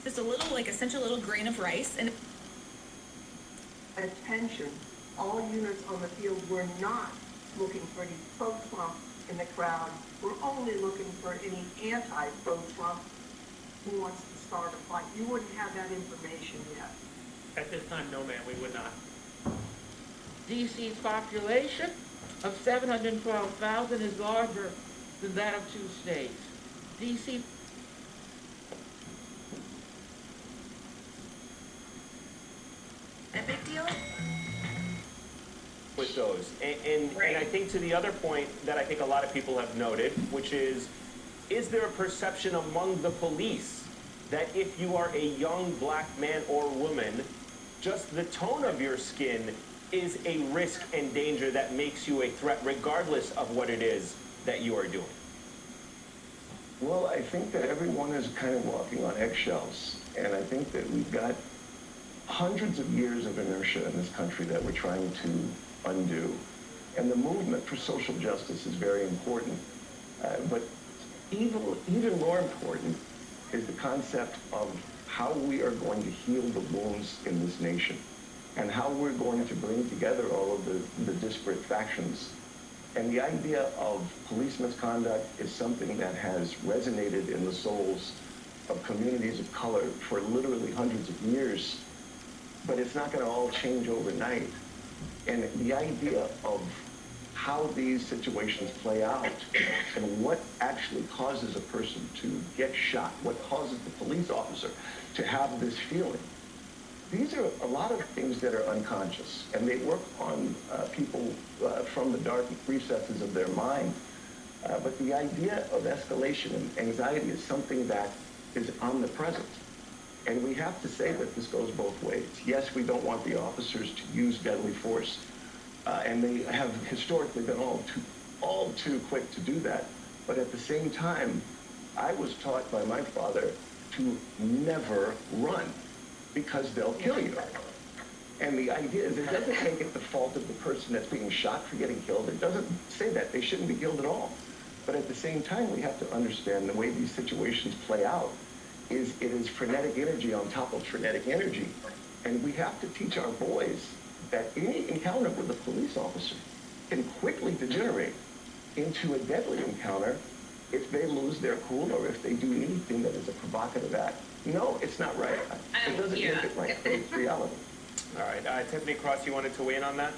just a little, like essentially a little grain of rice. And attention, all units on the field were not looking for any pro-Trump in the crowd. We're only looking for any anti-pro-Trump who wants to start a fight. You wouldn't have that information yet. At this time, no, ma'am, we would not. DC's population of 712,000 is larger than that of 2 states. DC a big deal? With those. And I think to the other point that I think a lot of people have noted, which is there a perception among the police that if you are a young black man or woman, just the tone of your skin is a risk and danger that makes you a threat regardless of what it is that you are doing? Well, I think that everyone is kind of walking on eggshells, and I think that we've got hundreds of years of inertia in this country that we're trying to undo. And the movement for social justice is very important. But even more important is the concept of how we are going to heal the wounds in this nation and how we're going to bring together all of the disparate factions. And the idea of police misconduct is something that has resonated in the souls of communities of color for literally hundreds of years, but it's not going to all change overnight. And the idea of how these situations play out and what actually causes a person to get shot, what causes the police officer to have this feeling, these are a lot of things that are unconscious, and they work on people from the dark recesses of their mind. But the idea of escalation and anxiety is something that is omnipresent. And we have to say that this goes both ways. Yes, we don't want the officers to use deadly force, and they have historically been all too quick to do that. But at the same time, I was taught by my father to never run, because they'll kill you. And the idea is it doesn't make it the fault of the person that's being shot for getting killed. It doesn't say that. They shouldn't be killed at all. But at the same time, we have to understand the way these situations play out is it is frenetic energy on top of frenetic energy. And we have to teach our boys that any encounter with a police officer can quickly degenerate into a deadly encounter if they lose their cool or if they do anything that is a provocative act. No, it's not right. It doesn't make it right, but it's reality. All right, Tiffany Cross, you wanted to weigh in on that?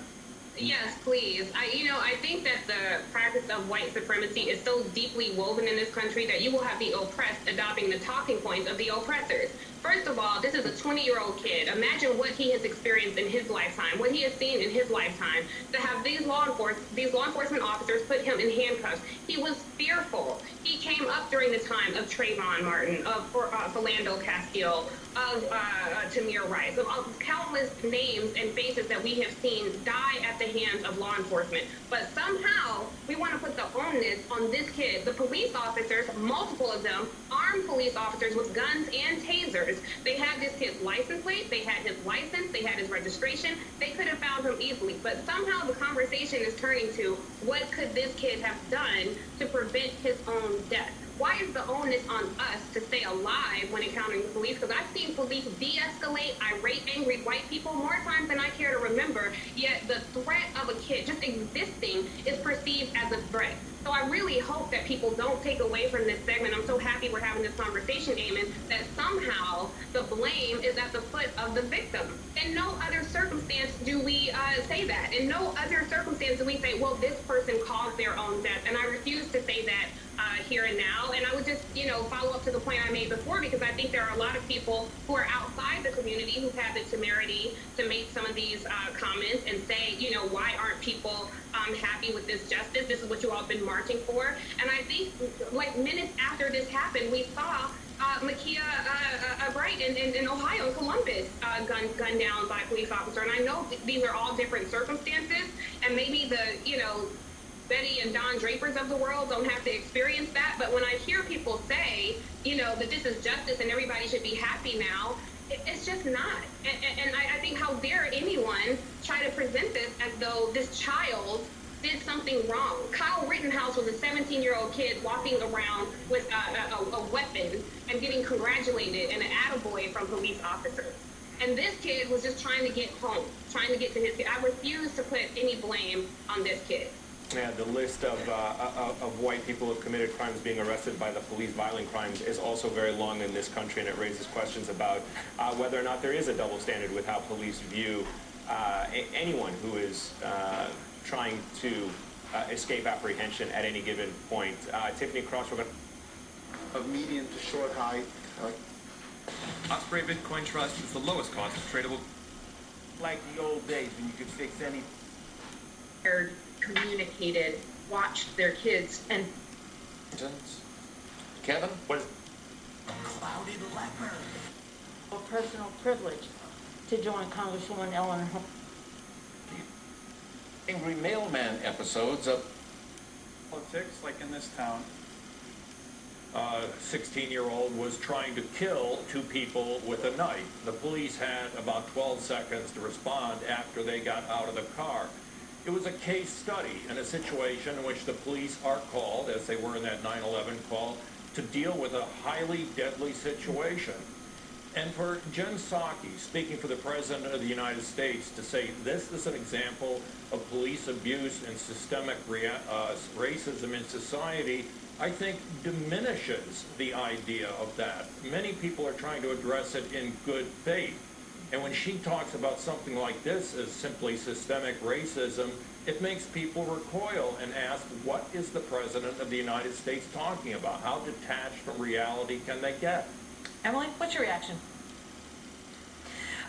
Yes, please. I think that the practice of white supremacy is so deeply woven in this country that you will have the oppressed adopting the talking points of the oppressors. First of all, this is a 20-year-old kid. Imagine what he has experienced in his lifetime, what he has seen in his lifetime. To have these law enforcement officers put him in handcuffs, he was fearful. He came up during the time of Trayvon Martin, of Philando Castile, of Tamir Rice, of countless names and faces that we have seen die at the hands of law enforcement. But somehow, we want to put the onus on this kid. The police officers, multiple of them, armed police officers with guns and tasers. They had this kid's license plate, they had his license, they had his registration. They could have found him easily. But somehow the conversation is turning to what could this kid have done to prevent his own death? Why is the onus on us to stay alive when encountering the police? Because I've seen police de-escalate irate, angry white people more times than I care to remember, yet the threat of a kid just existing is perceived as a threat. So I really hope that people don't take away from this segment. I'm so happy we're having this conversation, Eamon, that somehow the blame is at the foot of the victim. In no other circumstance do we say that. In no other circumstance do we say, well, this person caused their own death. And I refuse to say that here and now. And I would just, follow up to the point I made before, because I think there are a lot of people who are outside the community who've had the temerity to make some of these comments and say, why aren't people happy with this justice? This is what you all have been marching for. And I think, like, minutes after this happened, we saw Makia Bright in Ohio, Columbus, gunned down by a police officer. And I know these are all different circumstances, and maybe the, Betty and Don Drapers of the world don't have to experience that. But when I hear people say, that this is justice and everybody should be happy now, it's just not. And I think how dare anyone try to present this as though this child did something wrong. Kyle Rittenhouse was a 17-year-old kid walking around with a weapon and getting congratulated and an attaboy from police officers. And this kid was just trying to get home, trying to get to his kid. I refuse to put any blame on this kid. Yeah, the list of white people who have committed crimes being arrested by the police, violent crimes, is also very long in this country, and it raises questions about whether or not there is a double standard with how police view anyone who is trying to escape apprehension at any given point. Tiffany Cross, we're going to... Of medium to short height. Osprey Bitcoin Trust is the lowest cost of tradable. Like the old days when you could fix any... communicated, watched their kids, and Kevin? What is... Clouded leopard. a personal privilege to join Congresswoman Eleanor. Angry mailman episodes of politics, like in this town. A 16-year-old was trying to kill two people with a knife. The police had about 12 seconds to respond after they got out of the car. It was a case study in a situation in which the police are called, as they were in that 9/11 call, to deal with a highly deadly situation. And for Jen Psaki, speaking for the President of the United States, to say this is an example of police abuse and systemic racism in society, I think diminishes the idea of that. Many people are trying to address it in good faith. And when she talks about something like this as simply systemic racism, it makes people recoil and ask, what is the President of the United States talking about? How detached from reality can they get? Emily, what's your reaction?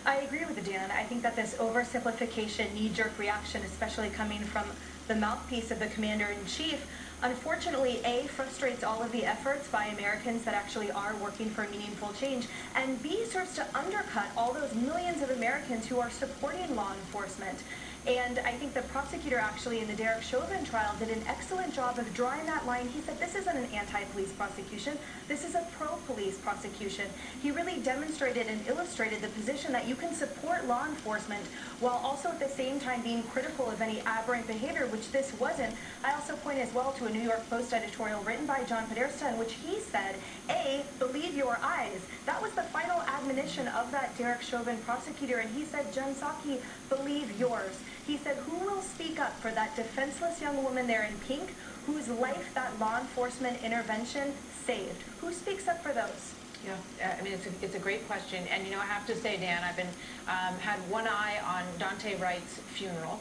I agree with Dan. I think that this oversimplification, knee-jerk reaction, especially coming from the mouthpiece of the Commander-in-Chief, unfortunately, A, frustrates all of the efforts by Americans that actually are working for meaningful change, and B, serves to undercut all those millions of Americans who are supporting law enforcement. And I think the prosecutor actually in the Derek Chauvin trial did an excellent job of drawing that line. He said this isn't an anti-police prosecution, this is a pro-police prosecution. He really demonstrated and illustrated the position that you can support law enforcement while also at the same time being critical of any aberrant behavior, which this wasn't. I also point as well to a New York Post editorial written by John Podesta in which he said, A, believe your eyes. That was the final admonition of that Derek Chauvin prosecutor, and he said, Jen Psaki, believe yours. He said, who will speak up for that defenseless young woman there in pink whose life that law enforcement intervention saved? Who speaks up for those? Yeah, I mean, it's a great question. And, you know, I have to say, Dan, I've been had one eye on Daunte Wright's funeral.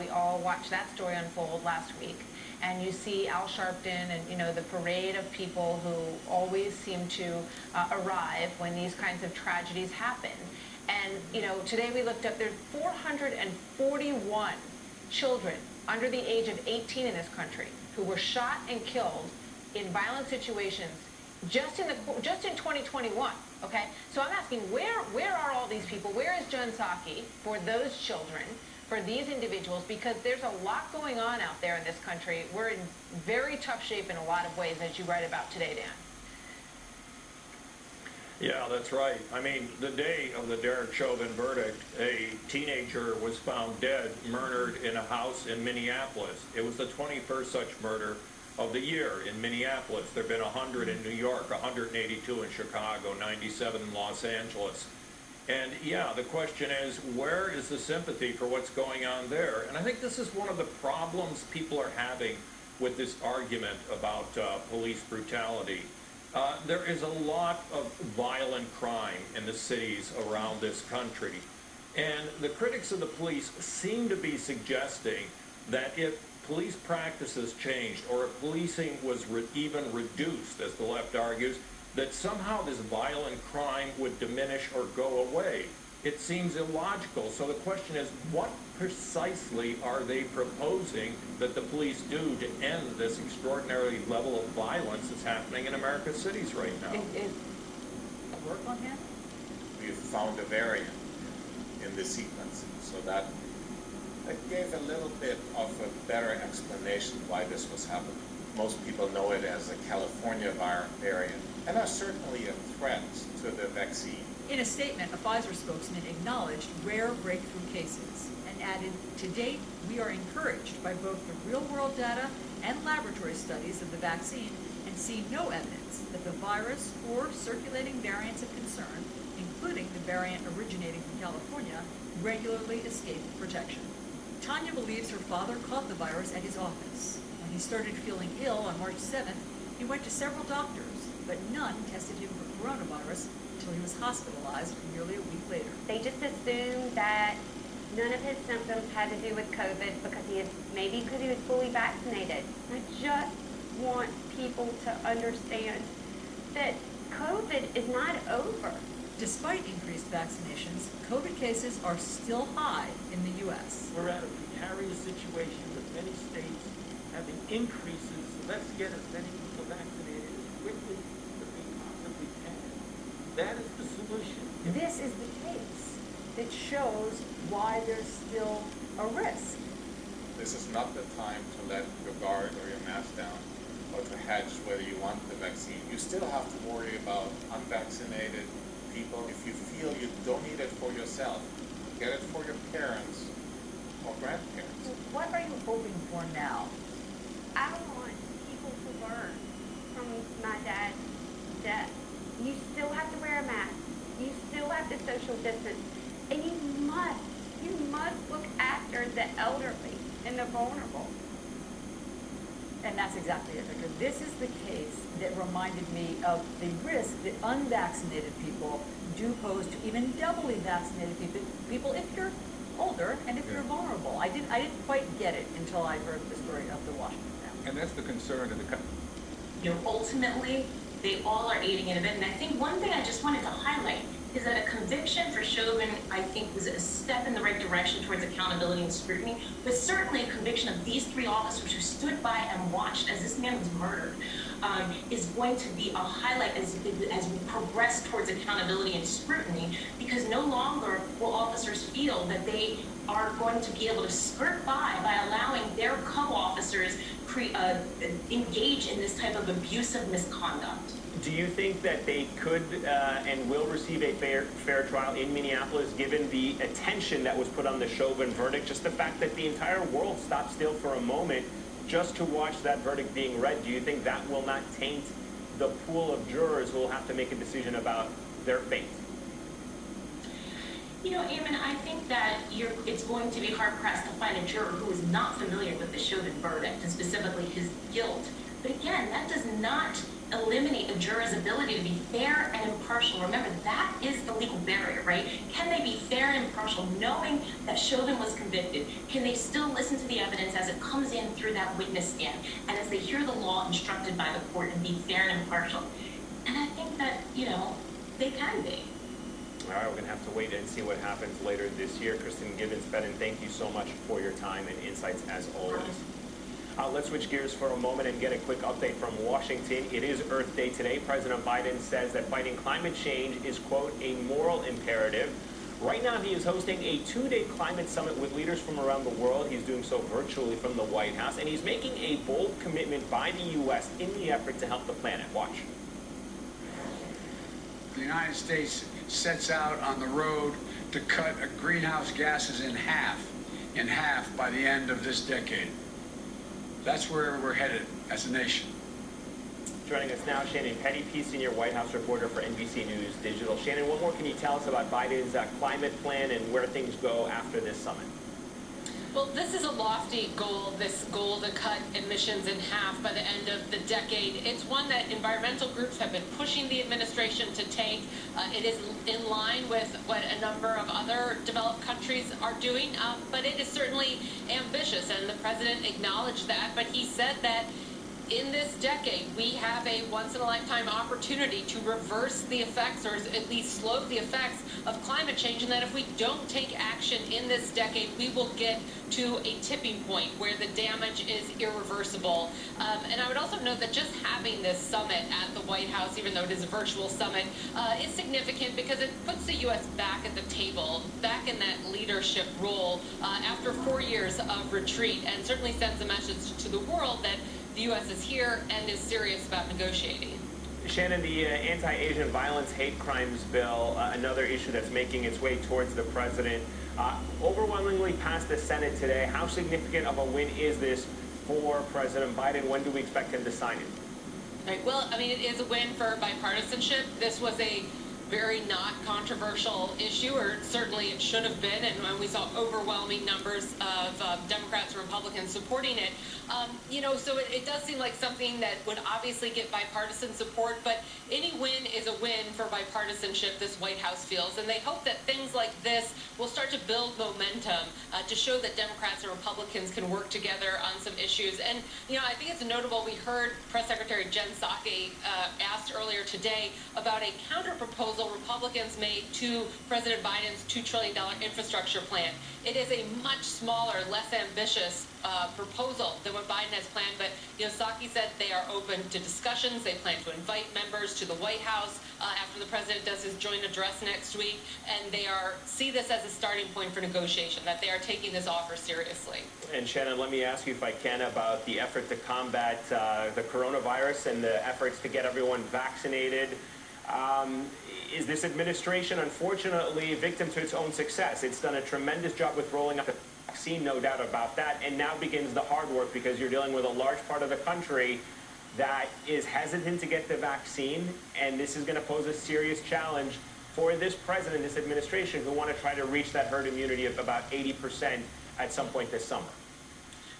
We all watched that story unfold last week. And you see Al Sharpton and, you know, the parade of people who always seem to arrive when these kinds of tragedies happen. And, you know, today we looked up, there's 441 children under the age of 18 in this country who were shot and killed in violent situations just in 2021, okay? So I'm asking, where are all these people? Where is Jen Psaki for those children, for these individuals? Because there's a lot going on out there in this country. We're in very tough shape in a lot of ways, as you write about today, Dan. Yeah, that's right. I mean, the day of the Derek Chauvin verdict, a teenager was found dead, murdered in a house in Minneapolis. It was the 21st such murder of the year in Minneapolis. There have been 100 in New York, 182 in Chicago, 97 in Los Angeles. And yeah, the question is, where is the sympathy for what's going on there? And I think this is one of the problems people are having with this argument about police brutality. There is a lot of violent crime in the cities around this country. And the critics of the police seem to be suggesting that if police practices changed or if policing was even reduced, as the left argues, that somehow this violent crime would diminish or go away. It seems illogical. So the question is, what precisely are they proposing that the police do to end this extraordinary level of violence that's happening in America's cities right now? Is work on him? We've found a variant in the sequencing, so that gave a little bit of a better explanation why this was happening. Most people know it as a California variant. and are certainly a threat to the vaccine. In a statement, a Pfizer spokesman acknowledged rare breakthrough cases and added, "To date, we are encouraged by both the real-world data and laboratory studies of the vaccine and see no evidence that the virus or circulating variants of concern, including the variant originating from California, regularly escape protection." Tanya believes her father caught the virus at his office. When he started feeling ill on March 7th, he went to several doctors, but none tested him for coronavirus until he was hospitalized nearly a week later. They just assumed that none of his symptoms had to do with COVID because maybe because he was fully vaccinated. I just want people to understand that COVID is not over. Despite increased vaccinations, COVID cases are still high in the U.S. We're at a precarious situation with many states having increases. So let's get as many people vaccinated as quickly as we possibly can. That is the solution. This is the case that shows why there's still a risk. This is not the time to let your guard or your mask down or to hedge whether you want the vaccine. You still have to worry about unvaccinated people. If you feel you don't need it for yourself, get it for your parents or grandparents. What are you hoping for now? I want people to learn from my dad's death. You still have to wear a mask. You still have to social distance. And you must look after the elderly and the vulnerable. And that's exactly it, Victor. This is the case that reminded me of the risk that unvaccinated people do pose to even doubly vaccinated people if you're older and if you're vulnerable. I didn't quite get it until I heard the story of the Washington family. And that's the concern of the country. You know, ultimately, they all are aiding and abetting. And I think one thing I just wanted to highlight is that a conviction for Chauvin, I think, was a step in the right direction towards accountability and scrutiny, but certainly a conviction of these three officers who stood by and watched as this man was murdered is going to be a highlight as we progress towards accountability and scrutiny, because no longer will officers feel that they are going to be able to skirt by allowing their co-officers engage in this type of abusive misconduct. Do you think that they could and will receive a fair trial in Minneapolis, given the attention that was put on the Chauvin verdict? Just the fact that the entire world stopped still for a moment just to watch that verdict being read. Do you think that will not taint the pool of jurors who will have to make a decision about their fate? You know, Eamon, I think that it's going to be hard-pressed to find a juror who is not familiar with the Chauvin verdict, and specifically his guilt. But again, that does not eliminate a juror's ability to be fair and impartial. Remember, that is the legal barrier, right? Can they be fair and impartial knowing that Chauvin was convicted? Can they still listen to the evidence as it comes in through that witness stand, and as they hear the law instructed by the court, and be fair and impartial? And I think that, you know, they can be. All right, we're going to have to wait and see what happens later this year. Kristen Gibbons-Fedden, thank you so much for your time and insights as always. Let's switch gears for a moment and get a quick update from Washington. It is Earth Day today. President Biden says that fighting climate change is, quote, a moral imperative. Right now, he is hosting a two-day climate summit with leaders from around the world. He's doing so virtually from the White House, and he's making a bold commitment by the U.S. in the effort to help the planet. Watch. The United States sets out on the road to cut greenhouse gases in half by the end of this decade. That's where we're headed as a nation. Joining us now, Shannon Petty, senior White House reporter for NBC News Digital. Shannon, what more can you tell us about Biden's climate plan and where things go after this summit? Well, this is a lofty goal, this goal to cut emissions in half by the end of the decade. It's one that environmental groups have been pushing the administration to take. It is in line with what a number of other developed countries are doing, but it is certainly ambitious, and the president acknowledged that, but he said that in this decade, we have a once-in-a-lifetime opportunity to reverse the effects, or at least slow the effects of climate change, and that if we don't take action in this decade, we will get to a tipping point where the damage is irreversible. And I would also note that just having this summit at the White House, even though it is a virtual summit, is significant because it puts the U.S. back at the table, back in that leadership role after 4 years of retreat, and certainly sends a message to the world that the U.S. is here and is serious about negotiating. Shannon, the anti-Asian violence hate crimes bill, another issue that's making its way towards the president, overwhelmingly passed the Senate today. How significant of a win is this for President Biden? When do we expect him to sign it? Right. Well, I mean, it is a win for bipartisanship. This was a very not controversial issue, or certainly it should have been, and we saw overwhelming numbers of Democrats and Republicans supporting it. You know, so it does seem like something that would obviously get bipartisan support, but any win is a win for bipartisanship, this White House feels, and they hope that things like this will start to build momentum to show that Democrats and Republicans can work together on some issues. And, you know, I think it's notable, we heard Press Secretary Jen Psaki asked earlier today about a counter-proposal Republicans made to President Biden's $2 trillion infrastructure plan. It is a much smaller, less ambitious proposal than what Biden has planned, but you know, Psaki said they are open to discussions. They plan to invite members to the White House after the president does his joint address next week, and they see this as a starting point for negotiation, that they are taking this offer seriously. And Shannon, let me ask you, if I can, about the effort to combat the coronavirus and the efforts to get everyone vaccinated. Is this administration, unfortunately, victim to its own success? It's done a tremendous job with rolling out the vaccine, no doubt about that, and now begins the hard work because you're dealing with a large part of the country that is hesitant to get the vaccine, and this is going to pose a serious challenge for this president, this administration, who want to try to reach that herd immunity of about 80% at some point this summer.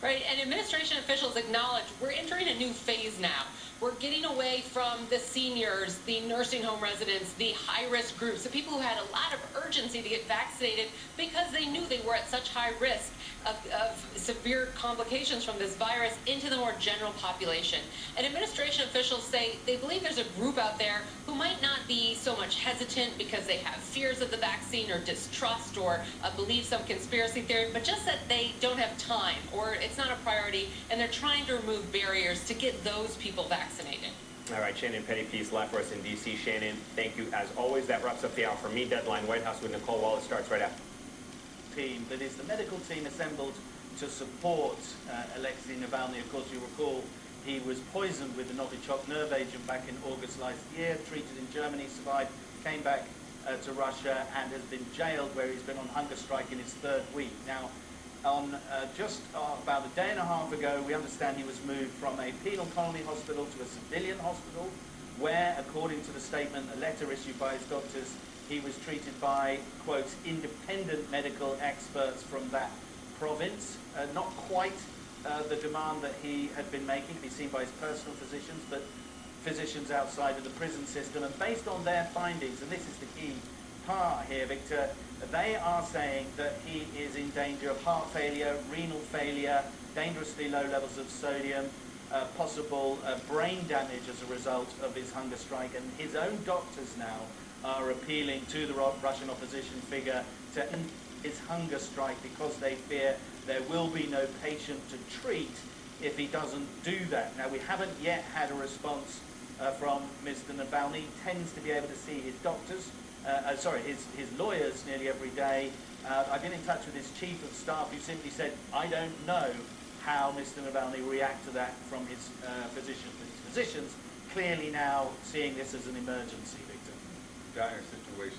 Right, and administration officials acknowledge we're entering a new phase now. We're getting away from the seniors, the nursing home residents, the high-risk groups, the people who had a lot of urgency to get vaccinated because they knew they were at such high risk of severe complications from this virus, into the more general population. And administration officials say they believe there's a group out there who might not be so much hesitant because they have fears of the vaccine or distrust or believe some conspiracy theory, but just that they don't have time or it's not a priority, and they're trying to remove barriers to get those people vaccinated. All right, Shannon Pettypiece, live for us in D.C. Shannon, thank you as always. That wraps up the hour for me. Deadline White House with Nicole Wallace starts right after. Team that is the medical team assembled to support Alexei Navalny. Of course, you recall he was poisoned with the Novichok nerve agent back in August last year, treated in Germany, survived, came back to Russia, and has been jailed, where he's been on hunger strike in his third week. Now, on just about a day and a half ago, we understand he was moved from a penal colony hospital to a civilian hospital, where, according to the statement, a letter issued by his doctors, he was treated by, quote, independent medical experts from that province. Not quite the demand that he had been making to be seen by his personal physicians, but physicians outside of the prison system. And based on their findings, and this is the key part here, Victor, they are saying that he is in danger of heart failure, renal failure, dangerously low levels of sodium, possible brain damage as a result of his hunger strike. And his own doctors now are appealing to the Russian opposition figure to end his hunger strike because they fear there will be no patient to treat if he doesn't do that. Now, we haven't yet had a response from Mr. Navalny. He tends to be able to see his doctors, his lawyers nearly every day. I've been in touch with his chief of staff, who simply said, I don't know how Mr. Navalny will react to that from his physicians. But his physicians clearly now seeing this as an emergency, Victor. Dire situation.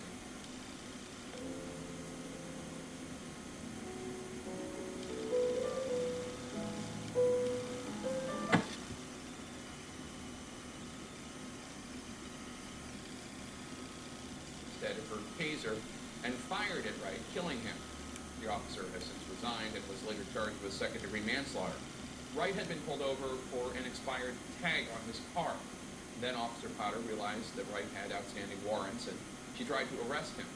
Instead of her taser and fired at Wright, killing him. The officer has since resigned and was later charged with second-degree manslaughter. Wright had been pulled over for an expired tag on his car. Then Officer Potter realized that Wright had outstanding warrants, and she tried to arrest him.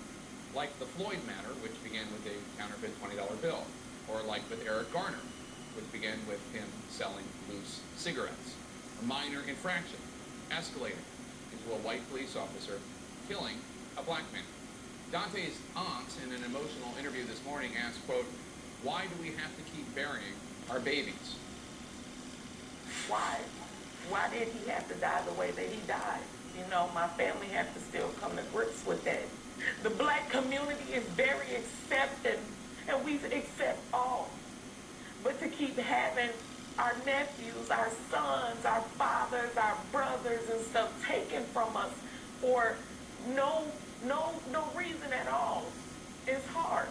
Like the Floyd matter, which began with a counterfeit $20 bill, or like with Eric Garner, which began with him selling loose cigarettes. A minor infraction escalated into a white police officer killing a black man. Daunte's aunt, in an emotional interview this morning, asked, quote, why do we have to keep burying our babies? Why? Why did he have to die the way that he died? You know, my family had to still come to grips with that. The black community is very accepting, and we accept all. But to keep having our nephews, our sons, our fathers, our brothers and stuff taken from us for no reason at all. It's hard.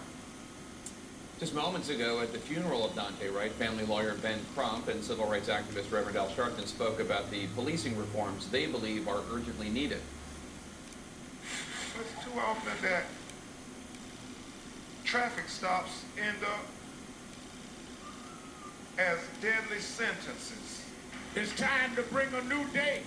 Just moments ago at the funeral of Daunte Wright, family lawyer Ben Crump and civil rights activist Reverend Al Sharpton spoke about the policing reforms they believe are urgently needed. It's too often that traffic stops end up as deadly sentences. It's time to bring a new day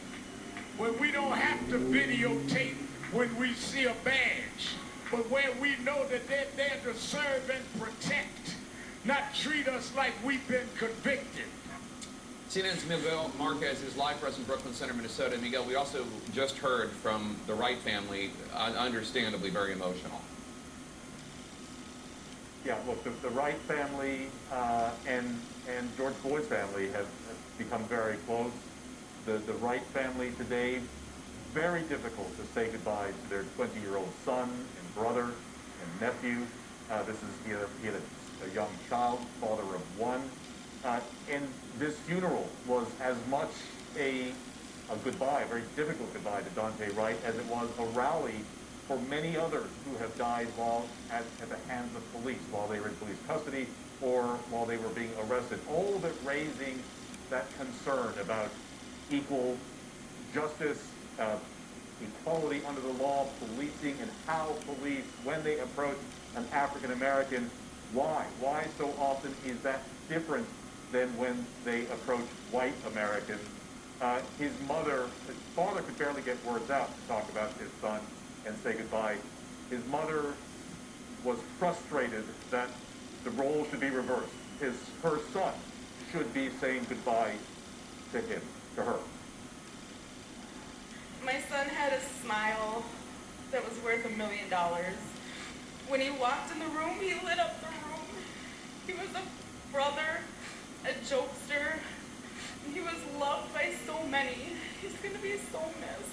where we don't have to videotape when we see a badge, but where we know that they're there to serve and protect, not treat us like we've been convicted. CNN's Miguel Marquez is live for us in Brooklyn Center, Minnesota. Miguel, we also just heard from the Wright family, understandably very emotional. Yeah, look, the Wright family and George Floyd's family have become very close. The Wright family today, very difficult to say goodbye to their 20-year-old son and brother and nephew. He had a young child, father of one. And this funeral was as much a goodbye, a very difficult goodbye to Daunte Wright, as it was a rally for many others who have died while at the hands of police, while they were in police custody or while they were being arrested. All of it raising that concern about equal justice, equality under the law, policing, and how police, when they approach an African American, why? Why so often is that different than when they approach white Americans? His father could barely get words out to talk about his son and say goodbye. His mother was frustrated that the role should be reversed. Her son should be saying goodbye to him, to her. My son had a smile that was worth $1 million. When he walked in the room, he lit up the room. He was a brother, a jokester. He was loved by so many. He's going to be so missed.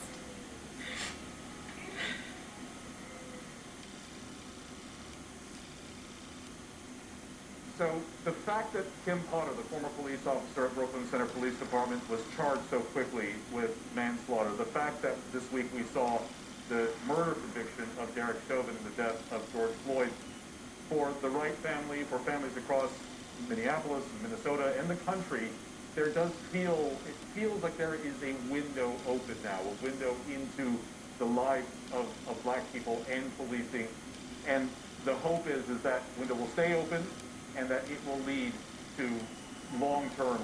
So the fact that Kim Potter, the former police officer at Brooklyn Center Police Department, was charged so quickly with manslaughter, the fact that this week we saw the murder conviction of Derek Chauvin in the death of George Floyd, for the Wright family, for families across Minneapolis, Minnesota, and the country, it feels like there is a window open now, a window into the lives of black people and policing. And the hope is that window will stay open and that it will lead to long-term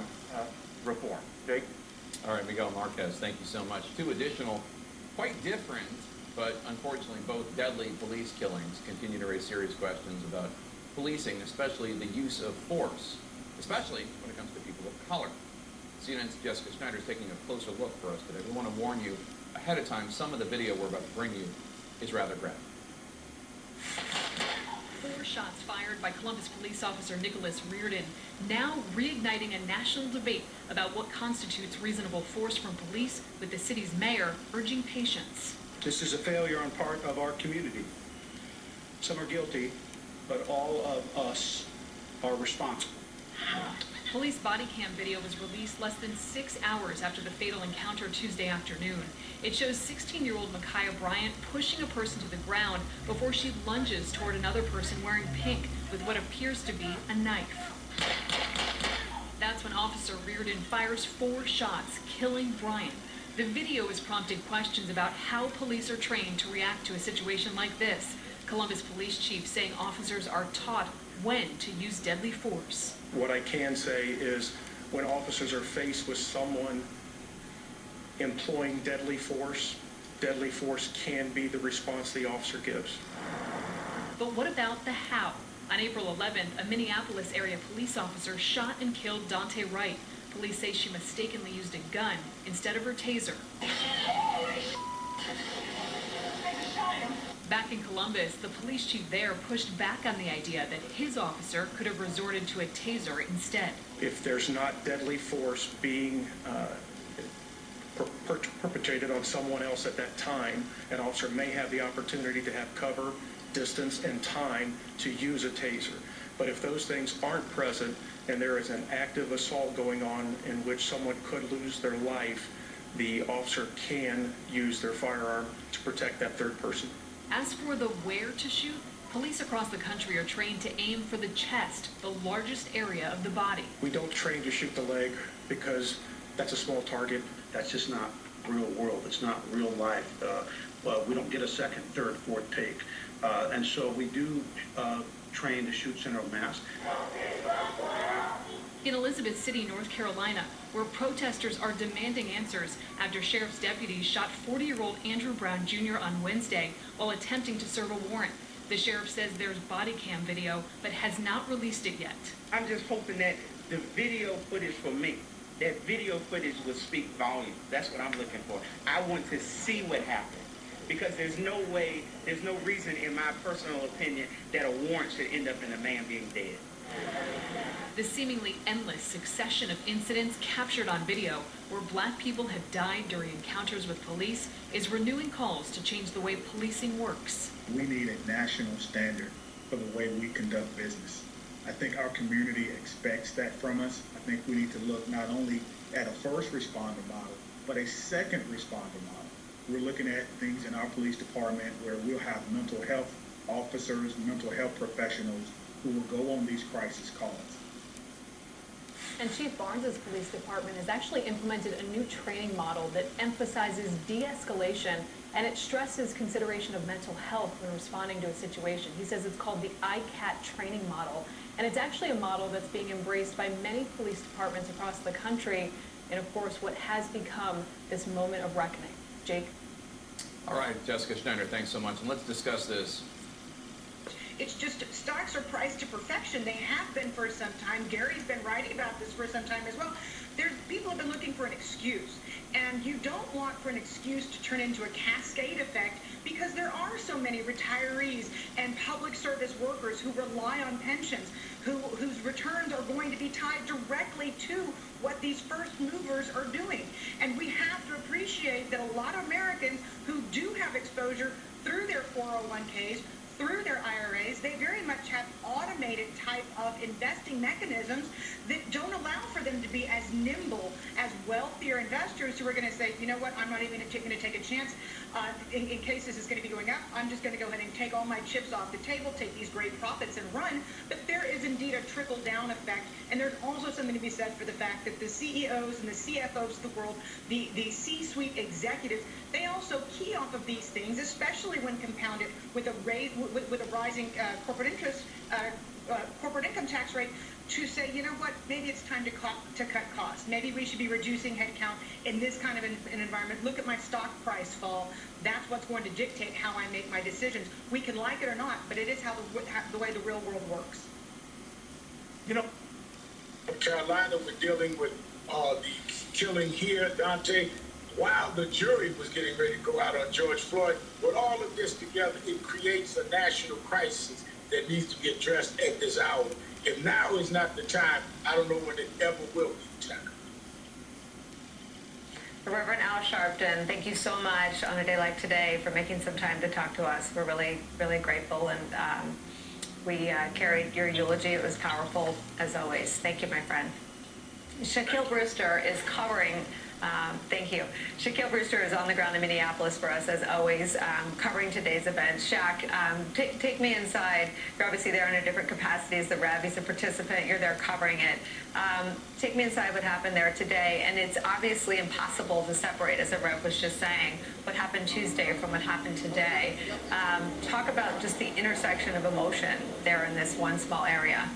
reform. Jake? All right, Miguel Marquez, thank you so much. Two additional, quite different, but unfortunately both deadly police killings continue to raise serious questions about policing, especially the use of force, especially when it comes to people of color. CNN's Jessica Schneider is taking a closer look for us today. We want to warn you ahead of time, some of the video we're about to bring you is rather graphic. 4 shots fired by Columbus police officer Nicholas Reardon, now reigniting a national debate about what constitutes reasonable force from police, with the city's mayor urging patience. This is a failure on part of our community. Some are guilty, but all of us are responsible. Police body cam video was released less than 6 hours after the fatal encounter Tuesday afternoon. It shows 16-year-old Micaiah Bryant pushing a person to the ground before she lunges toward another person wearing pink with what appears to be a knife. That's when Officer Reardon fires 4 shots, killing Bryant. The video has prompted questions about how police are trained to react to a situation like this. Columbus Police Chief saying officers are taught when to use deadly force. What I can say is when officers are faced with someone employing deadly force can be the response the officer gives. But what about the how? On April 11th, a Minneapolis area police officer shot and killed Daunte Wright. Police say she mistakenly used a gun instead of her taser. Back in Columbus, the police chief there pushed back on the idea that his officer could have resorted to a taser instead. If there's not deadly force being perpetrated on someone else at that time, an officer may have the opportunity to have cover, distance, and time to use a taser. But if those things aren't present and there is an active assault going on in which someone could lose their life, the officer can use their firearm to protect that third person. As for the where to shoot, police across the country are trained to aim for the chest, the largest area of the body. We don't train to shoot the leg because that's a small target. That's just not real world. It's not real life. We don't get a second, third, fourth take. And so we do train to shoot center of mass. In Elizabeth City, North Carolina, where protesters are demanding answers after sheriff's deputies shot 40-year-old Andrew Brown Jr. on Wednesday while attempting to serve a warrant. The sheriff says there's body cam video, but has not released it yet. I'm just hoping that the video footage for me, that video footage will speak volumes. That's what I'm looking for. I want to see what happened. Because there's no reason, in my personal opinion, that a warrant should end up in a man being dead. The seemingly endless succession of incidents captured on video where black people have died during encounters with police is renewing calls to change the way policing works. We need a national standard for the way we conduct business. I think our community expects that from us. I think we need to look not only at a first responder model, but a second responder model. We're looking at things in our police department where we'll have mental health officers, mental health professionals who will go on these crisis calls. And Chief Barnes's police department has actually implemented a new training model that emphasizes de-escalation, and it stresses consideration of mental health when responding to a situation. He says it's called the ICAT training model, and it's actually a model that's being embraced by many police departments across the country in, of course, what has become this moment of reckoning. Jake? All right, Jessica Schneider, thanks so much. And let's discuss this. It's just stocks are priced to perfection. They have been for some time. Gary's been writing about this for some time as well. People have been looking for an excuse, and you don't want for an excuse to turn into a cascade effect because there are so many retirees and public service workers who rely on pensions, whose returns are going to be tied directly to what these first movers are doing. And we have to appreciate that a lot of Americans who do have exposure through their 401ks, through their IRAs, they very much have automated type of investing mechanisms that don't allow for them to be as nimble as wealthier investors who are going to say, you know what, I'm not even going to take a chance in case this is going to be going up. I'm just going to go ahead and take all my chips off the table, take these great profits and run. But there is indeed a trickle-down effect, and there's also something to be said for the fact that the CEOs and the CFOs of the world, the C-suite executives, they also key off of these things, especially when compounded with a rising corporate income tax rate, to say, you know what, maybe it's time to cut costs. Maybe we should be reducing headcount in this kind of an environment. Look at my stock price fall. That's what's going to dictate how I make my decisions. We can like it or not, but it is how the way the real world works. You know, in Carolina, we're dealing with the killing here, Daunte, while the jury was getting ready to go out on George Floyd. With all of this together, it creates a national crisis that needs to be addressed at this hour. If now is not the time, I don't know when it ever will be the time. Reverend Al Sharpton, thank you so much on a day like today for making some time to talk to us. We're really, really grateful, and we carried your eulogy. It was powerful, as always. Thank you, my friend. Shaquille Brewster is covering thank you. Shaquille Brewster is on the ground in Minneapolis for us, as always, covering today's event. Shaq, take me inside. You're obviously there in a different capacity as the Rev. He's a participant. You're there covering it. Take me inside what happened there today. And it's obviously impossible to separate, as the Rev was just saying, what happened Tuesday from what happened today. Talk about just the intersection of emotion there in this one small area.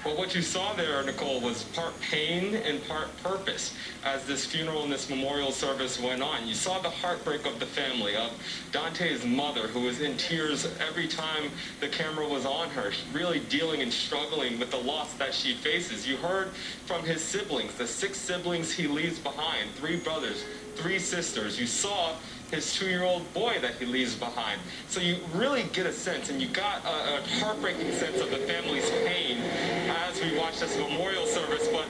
Well, what you saw there, Nicole, was part pain and part purpose as this funeral and this memorial service went on. You saw the heartbreak of the family, of Daunte's mother, who was in tears every time the camera was on her, really dealing and struggling with the loss that she faces. You heard from his siblings, the 6 siblings he leaves behind, 3 brothers, 3 sisters. You saw his 2-year-old boy that he leaves behind. So you really get a sense, and you got a heartbreaking sense of the family's pain as we watched this memorial service. But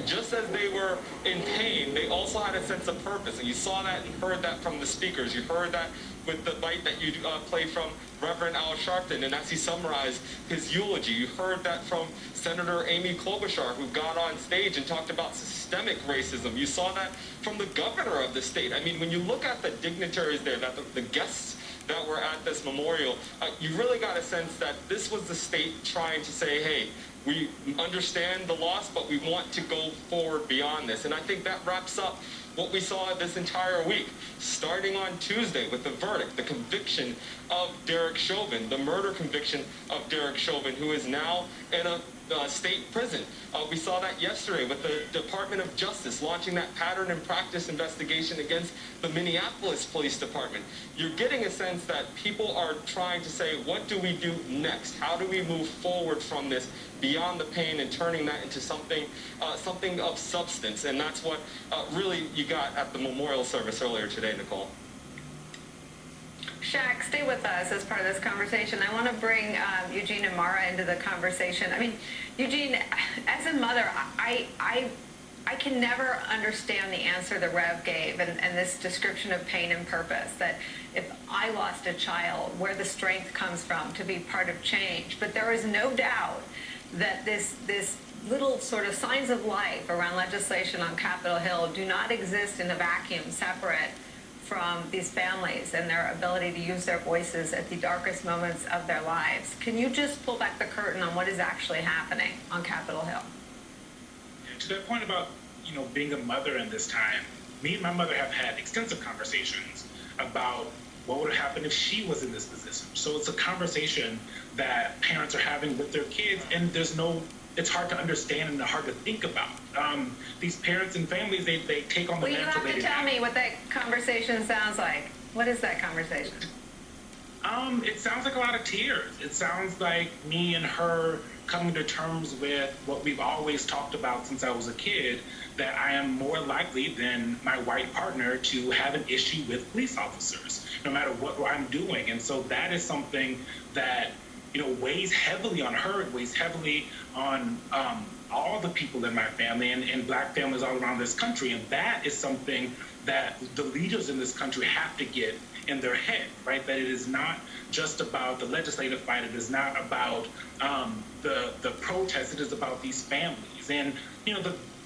just as they were in pain, they also had a sense of purpose. And you saw that and heard that from the speakers. You heard that with the bite that you played from Reverend Al Sharpton, and as he summarized his eulogy, you heard that from Senator Amy Klobuchar, who got on stage and talked about systemic racism. You saw that from the governor of the state. I mean, when you look at the dignitaries there, that the guests that were at this memorial, you really got a sense that this was the state trying to say, hey, we understand the loss, but we want to go forward beyond this. And I think that wraps up what we saw this entire week, starting on Tuesday with the verdict, the conviction of Derek Chauvin, the murder conviction of Derek Chauvin, who is now in a state prison. We saw that yesterday with the Department of Justice launching that pattern and practice investigation against the Minneapolis Police Department. You're getting a sense that people are trying to say, what do we do next? How do we move forward from this beyond the pain and turning that into something of substance? And that's what really you got at the memorial service earlier today, Nicole. Shaq, stay with us as part of this conversation. I want to bring Eugene and Mara into the conversation. I mean, Eugene, as a mother, I can never understand the answer the Rev gave and this description of pain and purpose, that if I lost a child, where the strength comes from to be part of change. But there is no doubt that this little sort of signs of life around legislation on Capitol Hill do not exist in a vacuum separate from these families and their ability to use their voices at the darkest moments of their lives. Can you just pull back the curtain on what is actually happening on Capitol Hill? To that point about, being a mother in this time, me and my mother have had extensive conversations about what would happen if she was in this position. So it's a conversation that parents are having with their kids, and it's hard to understand and hard to think about. These parents and families, they take on the mantle. Well, you have to tell me what that conversation sounds like. What is that conversation? It sounds like a lot of tears. It sounds like me and her coming to terms with what we've always talked about since I was a kid, that I am more likely than my white partner to have an issue with police officers, no matter what I'm doing. And so that is something that weighs heavily on her. It weighs heavily on all the people in my family and Black families all around this country. And that is something that the leaders in this country have to get in their head, right? That it is not just about the legislative fight. It is not about the protest. It is about these families. And,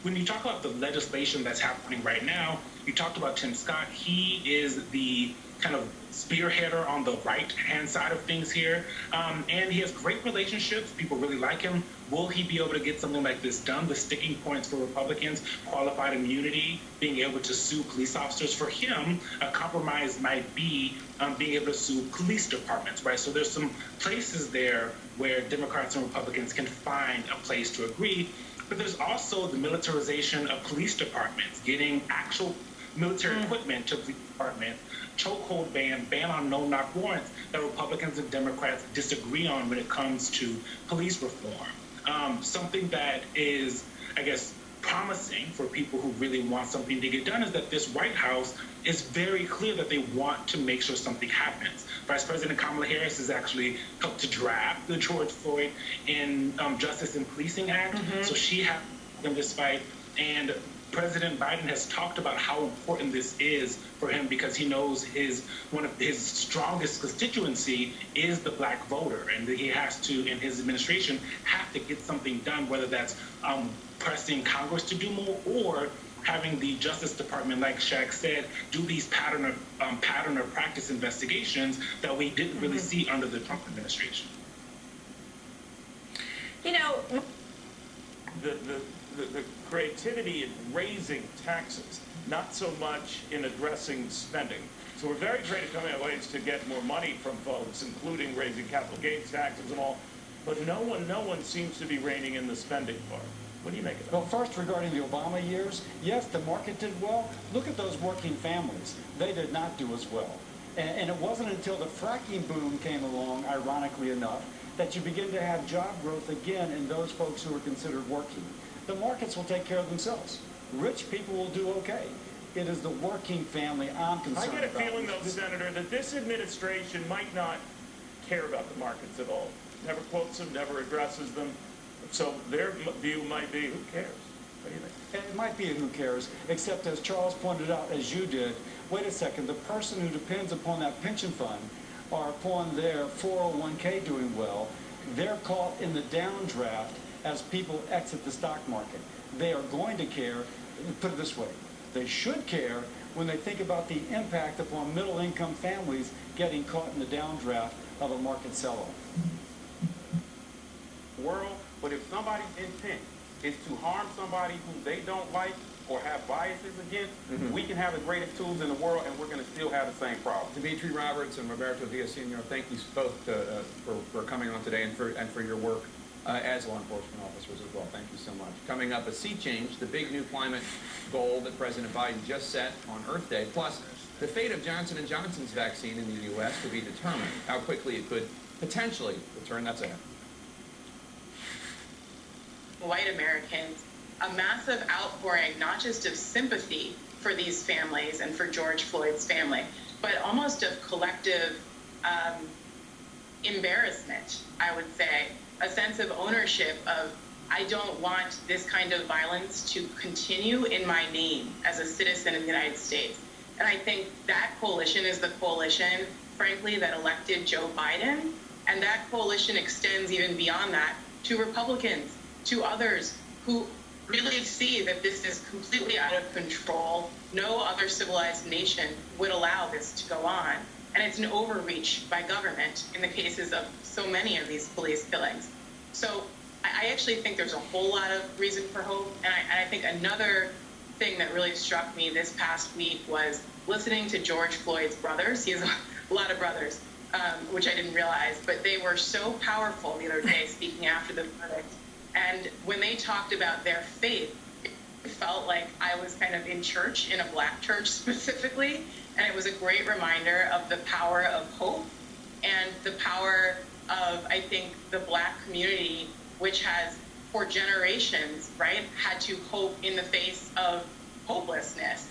when you talk about the legislation that's happening right now, you talked about Tim Scott. He is the kind of spearheader on the right-hand side of things here. And he has great relationships. People really like him. Will he be able to get something like this done? The sticking points for Republicans, qualified immunity, being able to sue police officers. For him, a compromise might be being able to sue police departments, right? So there's some places there where Democrats and Republicans can find a place to agree. But there's also the militarization of police departments, getting actual military equipment to police departments, chokehold ban on no-knock warrants that Republicans and Democrats disagree on when it comes to police reform. Something that is, I guess, promising for people who really want something to get done is that this White House is very clear that they want to make sure something happens. Vice President Kamala Harris has actually helped to draft the George Floyd and Justice and Policing Act. So she has in this fight, and President Biden has talked about how important this is for him because he knows one of his strongest constituency is the Black voter, and that he has to, in his administration, have to get something done, whether that's pressing Congress to do more or having the Justice Department, like Shaq said, do these pattern or practice investigations that we didn't really see under the Trump administration. The creativity in raising taxes, not so much in addressing spending. So we're very creative coming up with ways to get more money from folks, including raising capital gains taxes and all. But no one seems to be reining in the spending part. What do you make of that? Well, first, regarding the Obama years, yes, the market did well. Look at those working families. They did not do as well. And it wasn't until the fracking boom came along, ironically enough, that you begin to have job growth again in those folks who are considered working. The markets will take care of themselves. Rich people will do okay. It is the working family I'm concerned about. I get a feeling, though, Senator, that this administration might not care about the markets at all. Never quotes them, never addresses them. So their view might be, who cares? What do you think? It might be a who cares, except as Charles pointed out, as you did, wait a second, the person who depends upon that pension fund or upon their 401k doing well, they're caught in the downdraft as people exit the stock market. They are going to care, put it this way, they should care when they think about the impact upon middle-income families getting caught in the downdraft of a market sell-off. World, but if somebody's intent is to harm somebody who they don't like or have biases against, we can have the greatest tools in the world and we're going to still have the same problem. Dimitri Roberts and Roberto Villasenor, thank you both for coming on today and for your work as law enforcement officers as well. Thank you so much. Coming up, a sea change, the big new climate goal that President Biden just set on Earth Day, plus the fate of Johnson & Johnson's vaccine in the U.S. to be determined, how quickly it could potentially return. That's ahead. White Americans, a massive outpouring, not just of sympathy for these families and for George Floyd's family, but almost of collective embarrassment, I would say, a sense of ownership of, I don't want this kind of violence to continue in my name as a citizen of the United States. And I think that coalition is the coalition, frankly, that elected Joe Biden. And that coalition extends even beyond that to Republicans, to others who really see that this is completely out of control. No other civilized nation would allow this to go on. And it's an overreach by government in the cases of so many of these police killings. So I actually think there's a whole lot of reason for hope. And I think another thing that really struck me this past week was listening to George Floyd's brothers. He has a lot of brothers, which I didn't realize, but they were so powerful the other day speaking after the verdict. And when they talked about their faith, it felt like I was kind of in church, in a black church specifically, and it was a great reminder of the power of hope and the power of, I think, the black community, which has, for generations, right, had to hope in the face of hopelessness.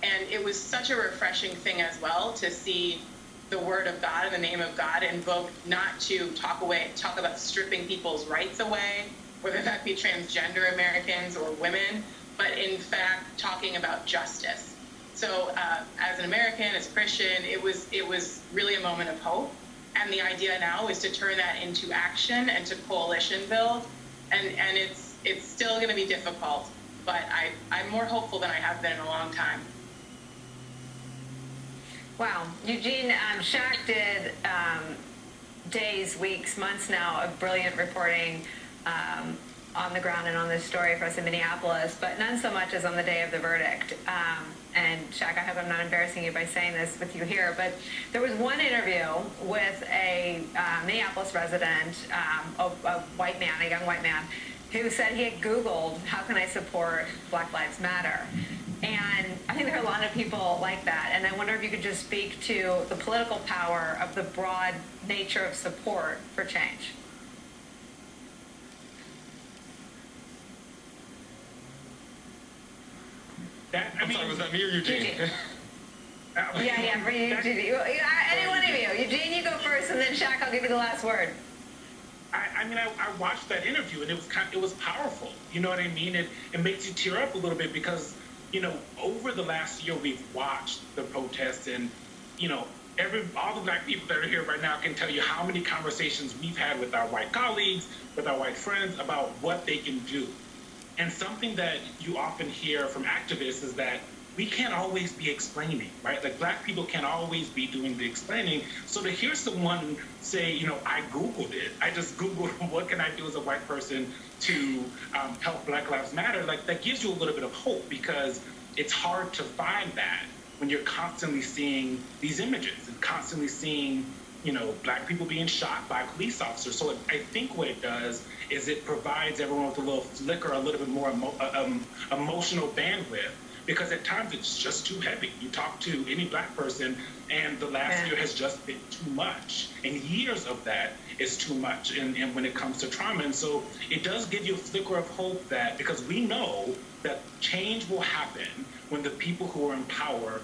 And it was such a refreshing thing as well to see the word of God and the name of God invoked, not to talk about stripping people's rights away, whether that be transgender Americans or women, but in fact talking about justice. So as an American, as Christian, it was really a moment of hope. And the idea now is to turn that into action and to coalition build. And it's still going to be difficult, but I'm more hopeful than I have been in a long time. Wow. Eugene, SIOUX did days, weeks, months now of brilliant reporting on the ground and on this story for us in Minneapolis, but none so much as on the day of the verdict. And SIOUX, I hope I'm not embarrassing you by saying this with you here, but there was one interview with a Minneapolis resident, a white man, a young white man, who said he had Googled, how can I support Black Lives Matter? And I think there are a lot of people like that. And I wonder if you could just speak to the political power of the broad nature of support for change. I'm sorry, was that me or Eugene? Yeah, for you, Eugene. Any one of you. Eugene, you go first, and then SIOUX, I'll give you the last word. I mean, I watched that interview, and it was powerful. You know what I mean? It makes you tear up a little bit because, you know, over the last year, we've watched the protests, and, you know, all the black people that are here right now can tell you how many conversations we've had with our white colleagues, with our white friends about what they can do. And something that you often hear from activists is that we can't always be explaining, right? Like, black people can't always be doing the explaining. So to hear someone say, you know, I Googled it, I just Googled what can I do as a white person to help Black Lives Matter, like, that gives you a little bit of hope, because it's hard to find that when you're constantly seeing these images and constantly seeing, you know, black people being shot by police officers. So I think what it does is it provides everyone with a little flicker, a little bit more emotional bandwidth, because at times it's just too heavy. You talk to any black person, and the last year has just been too much. And years of that is too much and when it comes to trauma. And so it does give you a flicker of hope that, because we know that change will happen when the people who are in power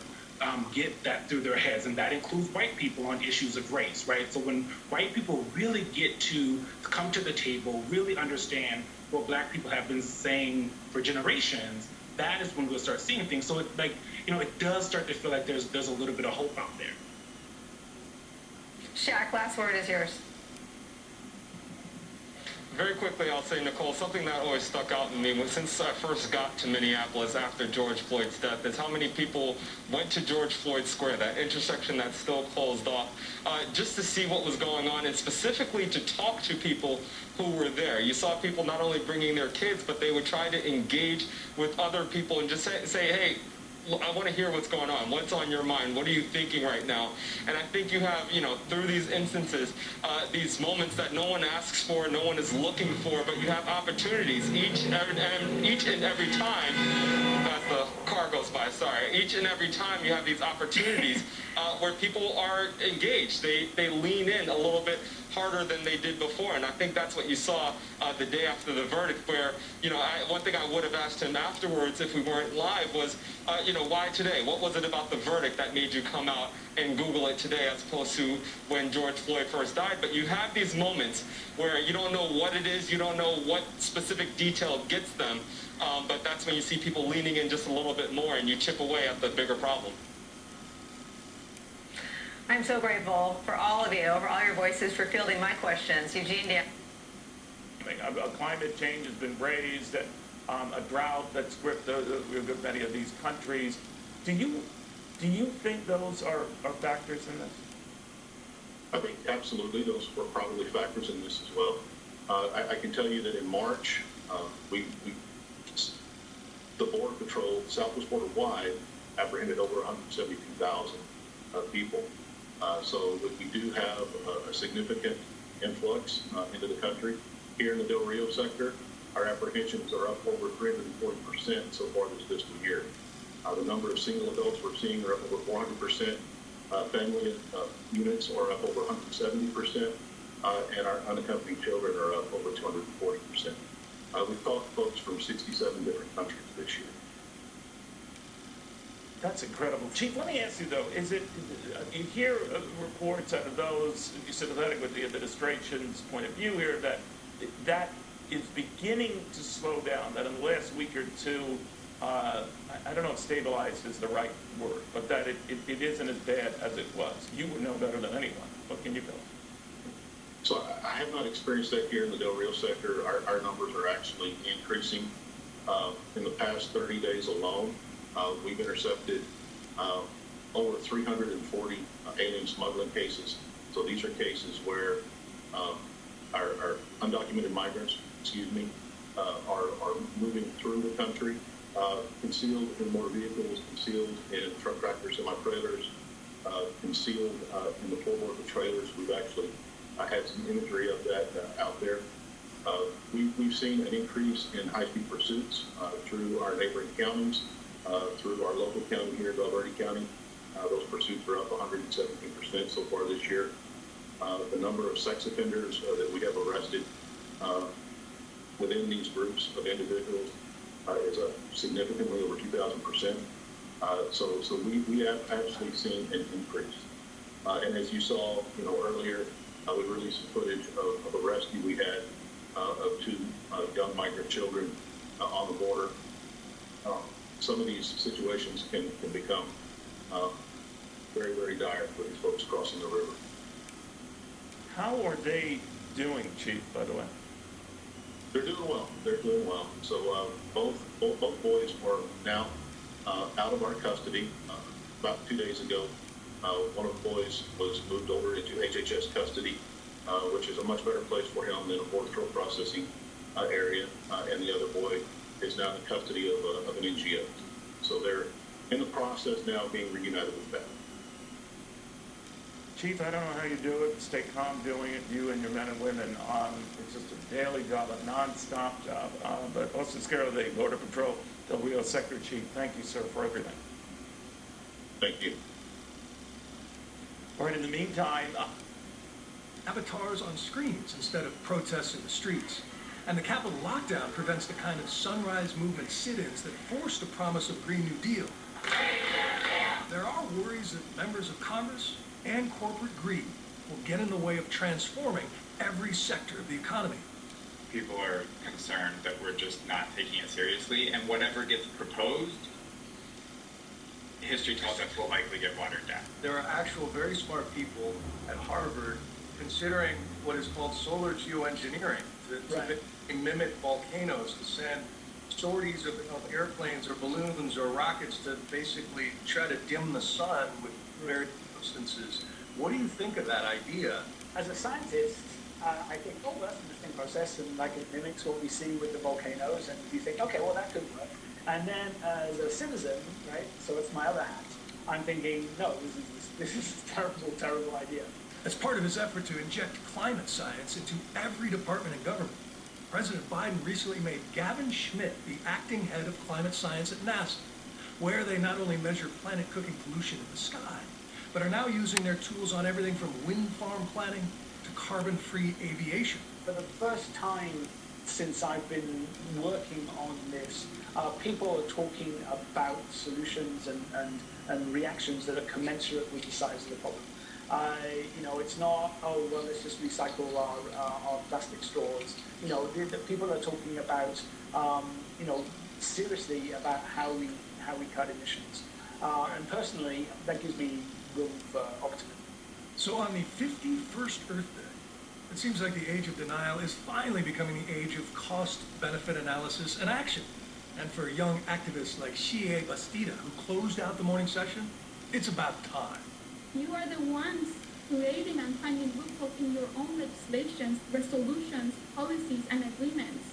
get that through their heads, and that includes white people on issues of race, right? So when white people really get to come to the table, really understand what black people have been saying for generations, that is when we'll start seeing things. So it, like, you know, it does start to feel like there's a little bit of hope out there. Shaq, last word is yours. Very quickly, I'll say, Nicole, something that always stuck out in me since I first got to Minneapolis after George Floyd's death is how many people went to George Floyd Square, that intersection that's still closed off, just to see what was going on and specifically to talk to people who were there. You saw people not only bringing their kids, but they would try to engage with other people and just say, hey, I want to hear what's going on. What's on your mind? What are you thinking right now? And I think you have, you know, through these instances, these moments that no one asks for, no one is looking for, but you have opportunities each and every time as the car goes by. Sorry, each and every time you have these opportunities where people are engaged. They lean in a little bit harder than they did before, and I think that's what you saw the day after the verdict, where, you know, one thing I would have asked him afterwards if we weren't live was, you know, why today? What was it about the verdict that made you come out and Google it today as opposed to when George Floyd first died? But you have these moments where you don't know what it is, you don't know what specific detail gets them, but that's when you see people leaning in just a little bit more and you chip away at the bigger problem. I'm so grateful for all of you, for all your voices, for fielding my questions. Eugene, Dan. Climate change has been raised, a drought that's gripped many of these countries. Do you think those are factors in this? I think absolutely those were probably factors in this as well. I can tell you that in March, the Border Patrol, Southwest border wide, apprehended over 172,000 people. So we do have a significant influx into the country. Here in the Del Rio sector, our apprehensions are up over 340% so far this fiscal year. The number of single adults we're seeing are up over 400%. Family units are up over 170%, and our unaccompanied children are up over 240%. We've caught folks from 67 different countries this year. That's incredible. Chief, let me ask you, though, is it, you hear reports out of those sympathetic with the administration's point of view here that is beginning to slow down, that in the last week or two, I don't know if stabilized is the right word, but that it isn't as bad as it was. You would know better than anyone. What can you tell us? So I have not experienced that here in the Del Rio sector. Our numbers are actually increasing. In the past 30 days alone, we've intercepted over 340 alien smuggling cases. So these are cases where our undocumented migrants, are moving through the country, concealed in motor vehicles, concealed in truck tractors, semi-trailers, concealed in the floorboard of the trailers. We've actually had some imagery of that out there. We've seen an increase in high-speed pursuits through our neighboring counties, through our local county here, Valverde County. Those pursuits are up 117% so far this year. The number of sex offenders that we have arrested within these groups of individuals is up significantly over 2,000%. So we have actually seen an increase. And as you saw, earlier, we released some footage of a rescue we had of two young migrant children on the border. Some of these situations can become very, very dire for these folks crossing the river. How are they doing, Chief, by the way? They're doing well. They're doing well. So both boys are now out of our custody. About 2 days ago, one of the boys was moved over into HHS custody, which is a much better place for him than a Border Patrol processing area. And the other boy is now in the custody of an NGO. So they're in the process now of being reunited with family. Chief, I don't know how you do it. Stay calm doing it, you and your men and women. It's just a daily job, a non-stop job. But Austin Scarrow, the Border Patrol Del Rio Sector Chief, thank you, sir, for everything. Thank you. All right, in the meantime... avatars on screens instead of protests in the streets. And the Capitol lockdown prevents the kind of sunrise movement sit-ins that forced a promise of Green New Deal. There are worries that members of Congress and corporate greed will get in the way of transforming every sector of the economy. People are concerned that we're just not taking it seriously, and whatever gets proposed, history tells us will likely get watered down. There are actual very smart people at Harvard considering what is called solar geoengineering to mimic volcanoes, to send sorties of airplanes or balloons or rockets to basically try to dim the sun with various substances. What do you think of that idea? As a scientist, I think, oh, that's an interesting process, and like it mimics what we see with the volcanoes, and you think, okay, well, that could work. And then as a citizen, right, so it's my other hat, I'm thinking, no, this is a terrible, terrible idea. As part of his effort to inject climate science into every department in government, President Biden recently made Gavin Schmidt the acting head of climate science at NASA, where they not only measure planet-cooking pollution in the sky, but are now using their tools on everything from wind farm planning to carbon-free aviation. For the first time since I've been working on this, people are talking about solutions and reactions that are commensurate with the size of the problem. It's not, oh, well, let's just recycle our plastic straws. The people are talking about, seriously about how we cut emissions. And personally, that gives me real optimism. So on the 51st Earth Day, it seems like the age of denial is finally becoming the age of cost-benefit analysis and action. And for young activists like Shea Bastida, who closed out the morning session, it's about time. You are the ones creating and finding loopholes in your own legislations, resolutions, policies, and agreements.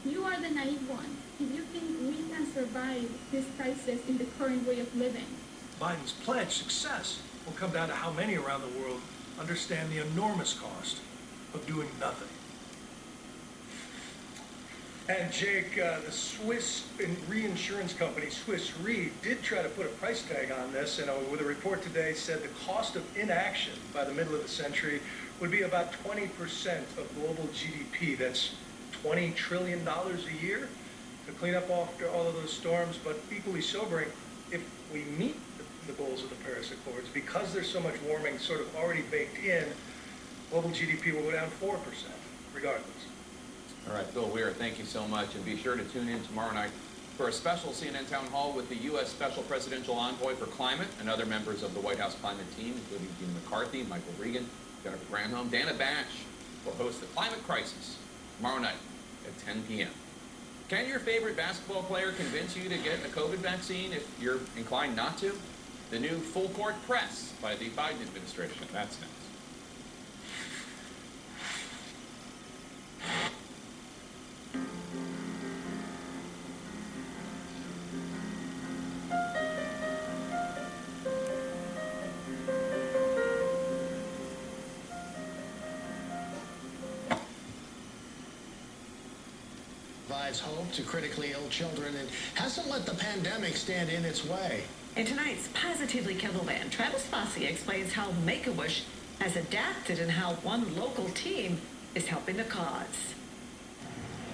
You are the naive ones if you think we can survive this crisis in the current way of living. Biden's pledged success will come down to how many around the world understand the enormous cost of doing nothing. And Jake, the Swiss reinsurance company, Swiss Re, did try to put a price tag on this, and with a report today said the cost of inaction by the middle of the century would be about 20% of global GDP. That's $20 trillion a year to clean up after all of those storms. But equally sobering, if we meet the goals of the Paris Accords, because there's so much warming sort of already baked in, global GDP will go down 4%, regardless. All right, Bill Weir, thank you so much. And be sure to tune in tomorrow night for a special CNN Town Hall with the U.S. Special Presidential Envoy for Climate and other members of the White House climate team, including Gina McCarthy, Michael Regan, Jennifer Granholm. Dana Bash will host the Climate Crisis tomorrow night at 10 p.m. Can your favorite basketball player convince you to get a COVID vaccine if you're inclined not to? The new full court press by the Biden administration. That's next. Provides hope to critically ill children and hasn't let the pandemic stand in its way. In tonight's Positively Kindleland, Travis Fossey explains how Make-A-Wish has adapted and how one local team is helping the cause.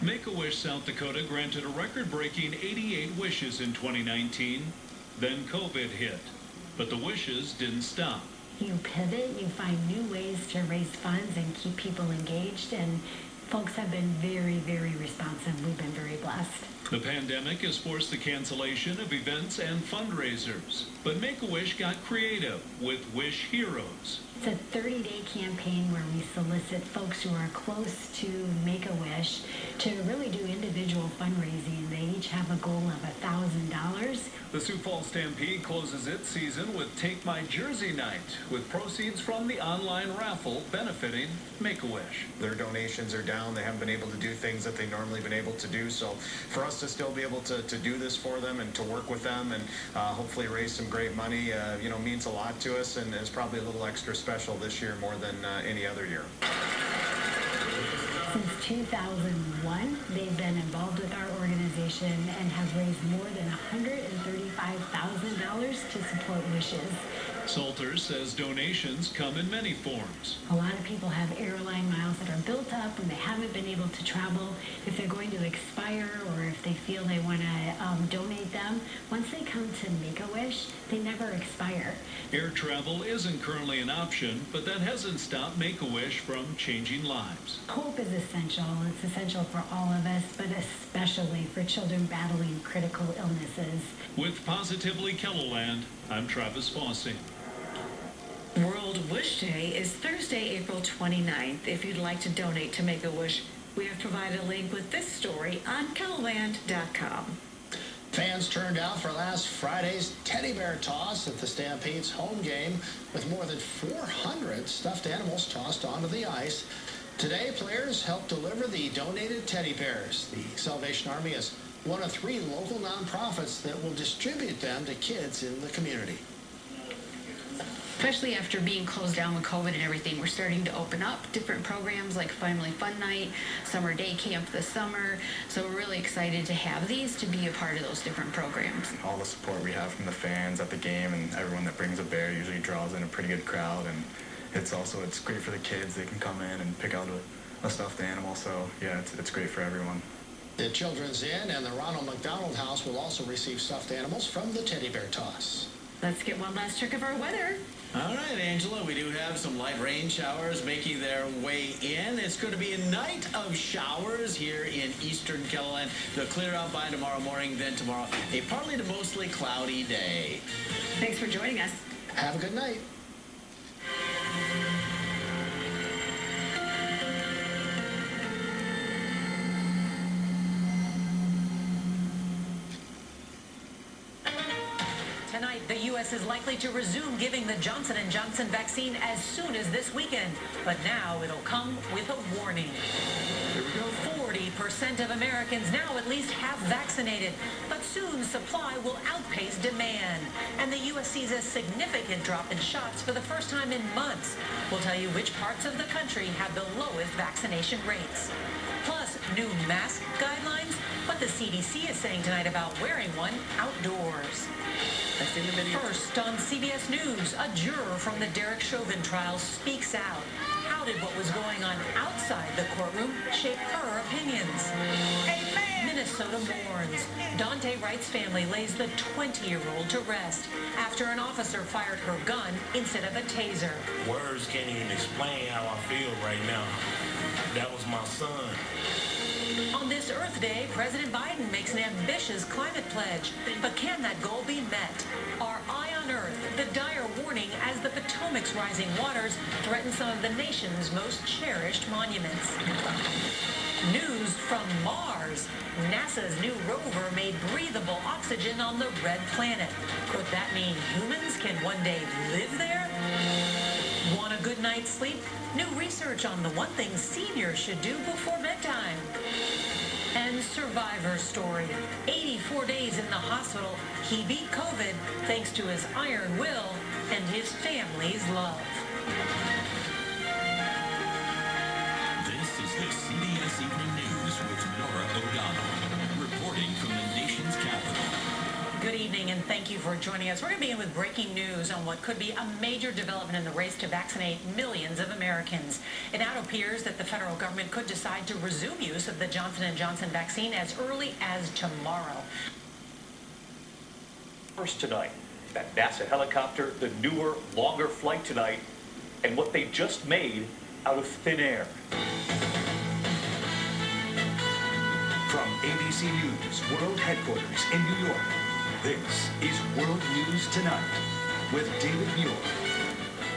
Make-A-Wish South Dakota granted a record-breaking 88 wishes in 2019. Then COVID hit, but the wishes didn't stop. You pivot, you find new ways to raise funds and keep people engaged, and folks have been very, very responsive. We've been very blessed. The pandemic has forced the cancellation of events and fundraisers, but Make-A-Wish got creative with Wish Heroes. It's a 30-day campaign where we solicit folks who are close to Make-A-Wish to really do individual fundraising. They each have a goal of $1,000. The Sioux Falls Stampede closes its season with Take My Jersey Night, with proceeds from the online raffle benefiting Make-A-Wish. Their donations are down. They haven't been able to do things that they normally been able to do. So for us to still be able to do this for them and to work with them and hopefully raise some great money, means a lot to us, and is probably a little extra special this year more than any other year. Since 2001, they've been involved with our organization and have raised more than $135,000 to support Wishes. Salters says donations come in many forms. A lot of people have airline miles that are built up and they haven't been able to travel. If they're going to expire or if they feel they want to donate them, once they come to Make-A-Wish, they never expire. Air travel isn't currently an option, but that hasn't stopped Make-A-Wish from changing lives. Hope is essential. It's essential for all of us, but especially for children battling critical illnesses. With Positively KELOland, I'm Travis Fossey. World Wish Day is Thursday, April 29th. If you'd like to donate to Make-A-Wish, we have provided a link with this story on KELOland.com. Fans turned out for last Friday's teddy bear toss at the Stampede's home game with more than 400 stuffed animals tossed onto the ice. Today, players helped deliver the donated teddy bears. The Salvation Army is one of 3 local nonprofits that will distribute them to kids in the community. Especially after being closed down with COVID and everything, we're starting to open up different programs like Family Fun Night, Summer Day Camp this summer. So we're really excited to have these to be a part of those different programs. All the support we have from the fans at the game and everyone that brings a bear usually draws in a pretty good crowd. And it's great for the kids. They can come in and pick out a stuffed animal. So yeah, it's great for everyone. The Children's Inn and the Ronald McDonald House will also receive stuffed animals from the teddy bear toss. Let's get one last check of our weather. All right, Angela, we do have some light rain showers making their way in. It's going to be a night of showers here in eastern KELOland. They'll clear out by tomorrow morning. Then tomorrow, a partly to mostly cloudy day. Thanks for joining us. Have a good night. Tonight, the U.S. is likely to resume giving the Johnson & Johnson vaccine as soon as this weekend. But now it'll come with a warning. 40% of Americans now at least have vaccinated, but soon supply will outpace demand. And the U.S. sees a significant drop in shots for the first time in months. We'll tell you which parts of the country have the lowest vaccination rates. Plus, new mask guidelines, what the CDC is saying tonight about wearing one outdoors. First on CBS News, a juror from the Derek Chauvin trial speaks out. How did what was going on outside the courtroom shape her opinions? Minnesota mourns. Daunte Wright's family lays the 20-year-old to rest after an officer fired her gun instead of a taser. Words can't even explain how I feel right now. That was my son. On this Earth Day, President Biden makes an ambitious climate pledge. But can that goal be met? Our eye on Earth, the dire warning as the Potomac's rising waters threaten some of the nation's most cherished monuments. News from Mars. NASA's new rover made breathable oxygen on the red planet. Could that mean humans can one day live there? Want a good night's sleep? New research on the one thing seniors should do before bedtime. And Survivor's story. 84 days in the hospital, he beat COVID thanks to his iron will and his family's love. This is the CBS Evening News with Nora O'Donnell, reporting from the nation's capital. Good evening, and thank you for joining us. We're going to begin with breaking news on what could be a major development in the race to vaccinate millions of Americans. It now appears that the federal government could decide to resume use of the Johnson & Johnson vaccine as early as tomorrow. First tonight, that NASA helicopter, the newer, longer flight tonight, and what they just made out of thin air. From ABC News World Headquarters in New York, this is World News Tonight with David Muir.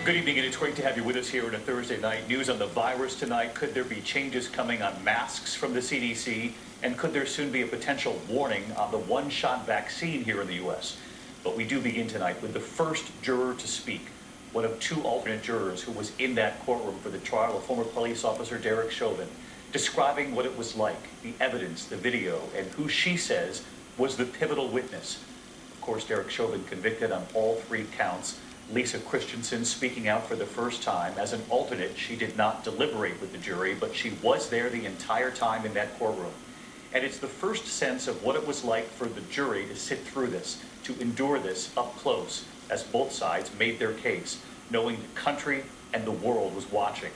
Good evening, and it's great to have you with us here on a Thursday night. News on the virus tonight. Could there be changes coming on masks from the CDC? And could there soon be a potential warning on the one-shot vaccine here in the U.S.? But we do begin tonight with the first juror to speak, one of 2 alternate jurors who was in that courtroom for the trial of former police officer Derek Chauvin, describing what it was like, the evidence, the video, and who she says was the pivotal witness. Of course, Derek Chauvin convicted on all 3 counts. Lisa Christensen speaking out for the first time. As an alternate, she did not deliberate with the jury, but she was there the entire time in that courtroom. And it's the first sense of what it was like for the jury to sit through this, to endure this up close. as both sides made their case, knowing the country and the world was watching.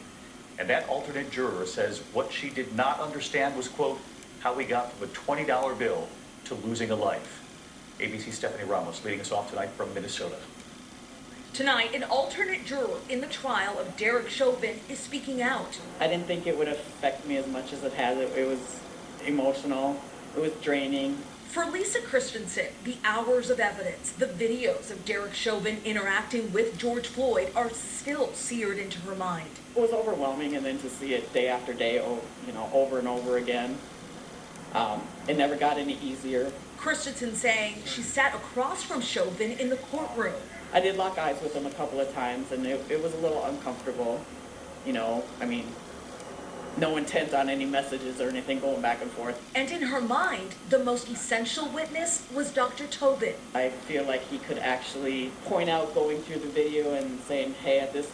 And that alternate juror says what she did not understand was, quote, how we got from a $20 bill to losing a life. ABC's Stephanie Ramos leading us off tonight from Minnesota. Tonight, an alternate juror in the trial of Derek Chauvin is speaking out. I didn't think it would affect me as much as it has. It was emotional. It was draining. For Lisa Christensen, the hours of evidence, the videos of Derek Chauvin interacting with George Floyd are still seared into her mind. It was overwhelming, and then to see it day after day, over and over again. It never got any easier. Christensen saying she sat across from Chauvin in the courtroom. I did lock eyes with him a couple of times, and it was a little uncomfortable. No intent on any messages or anything going back and forth. And in her mind, the most essential witness was Dr. Tobin. I feel like he could actually point out going through the video and saying, hey, at this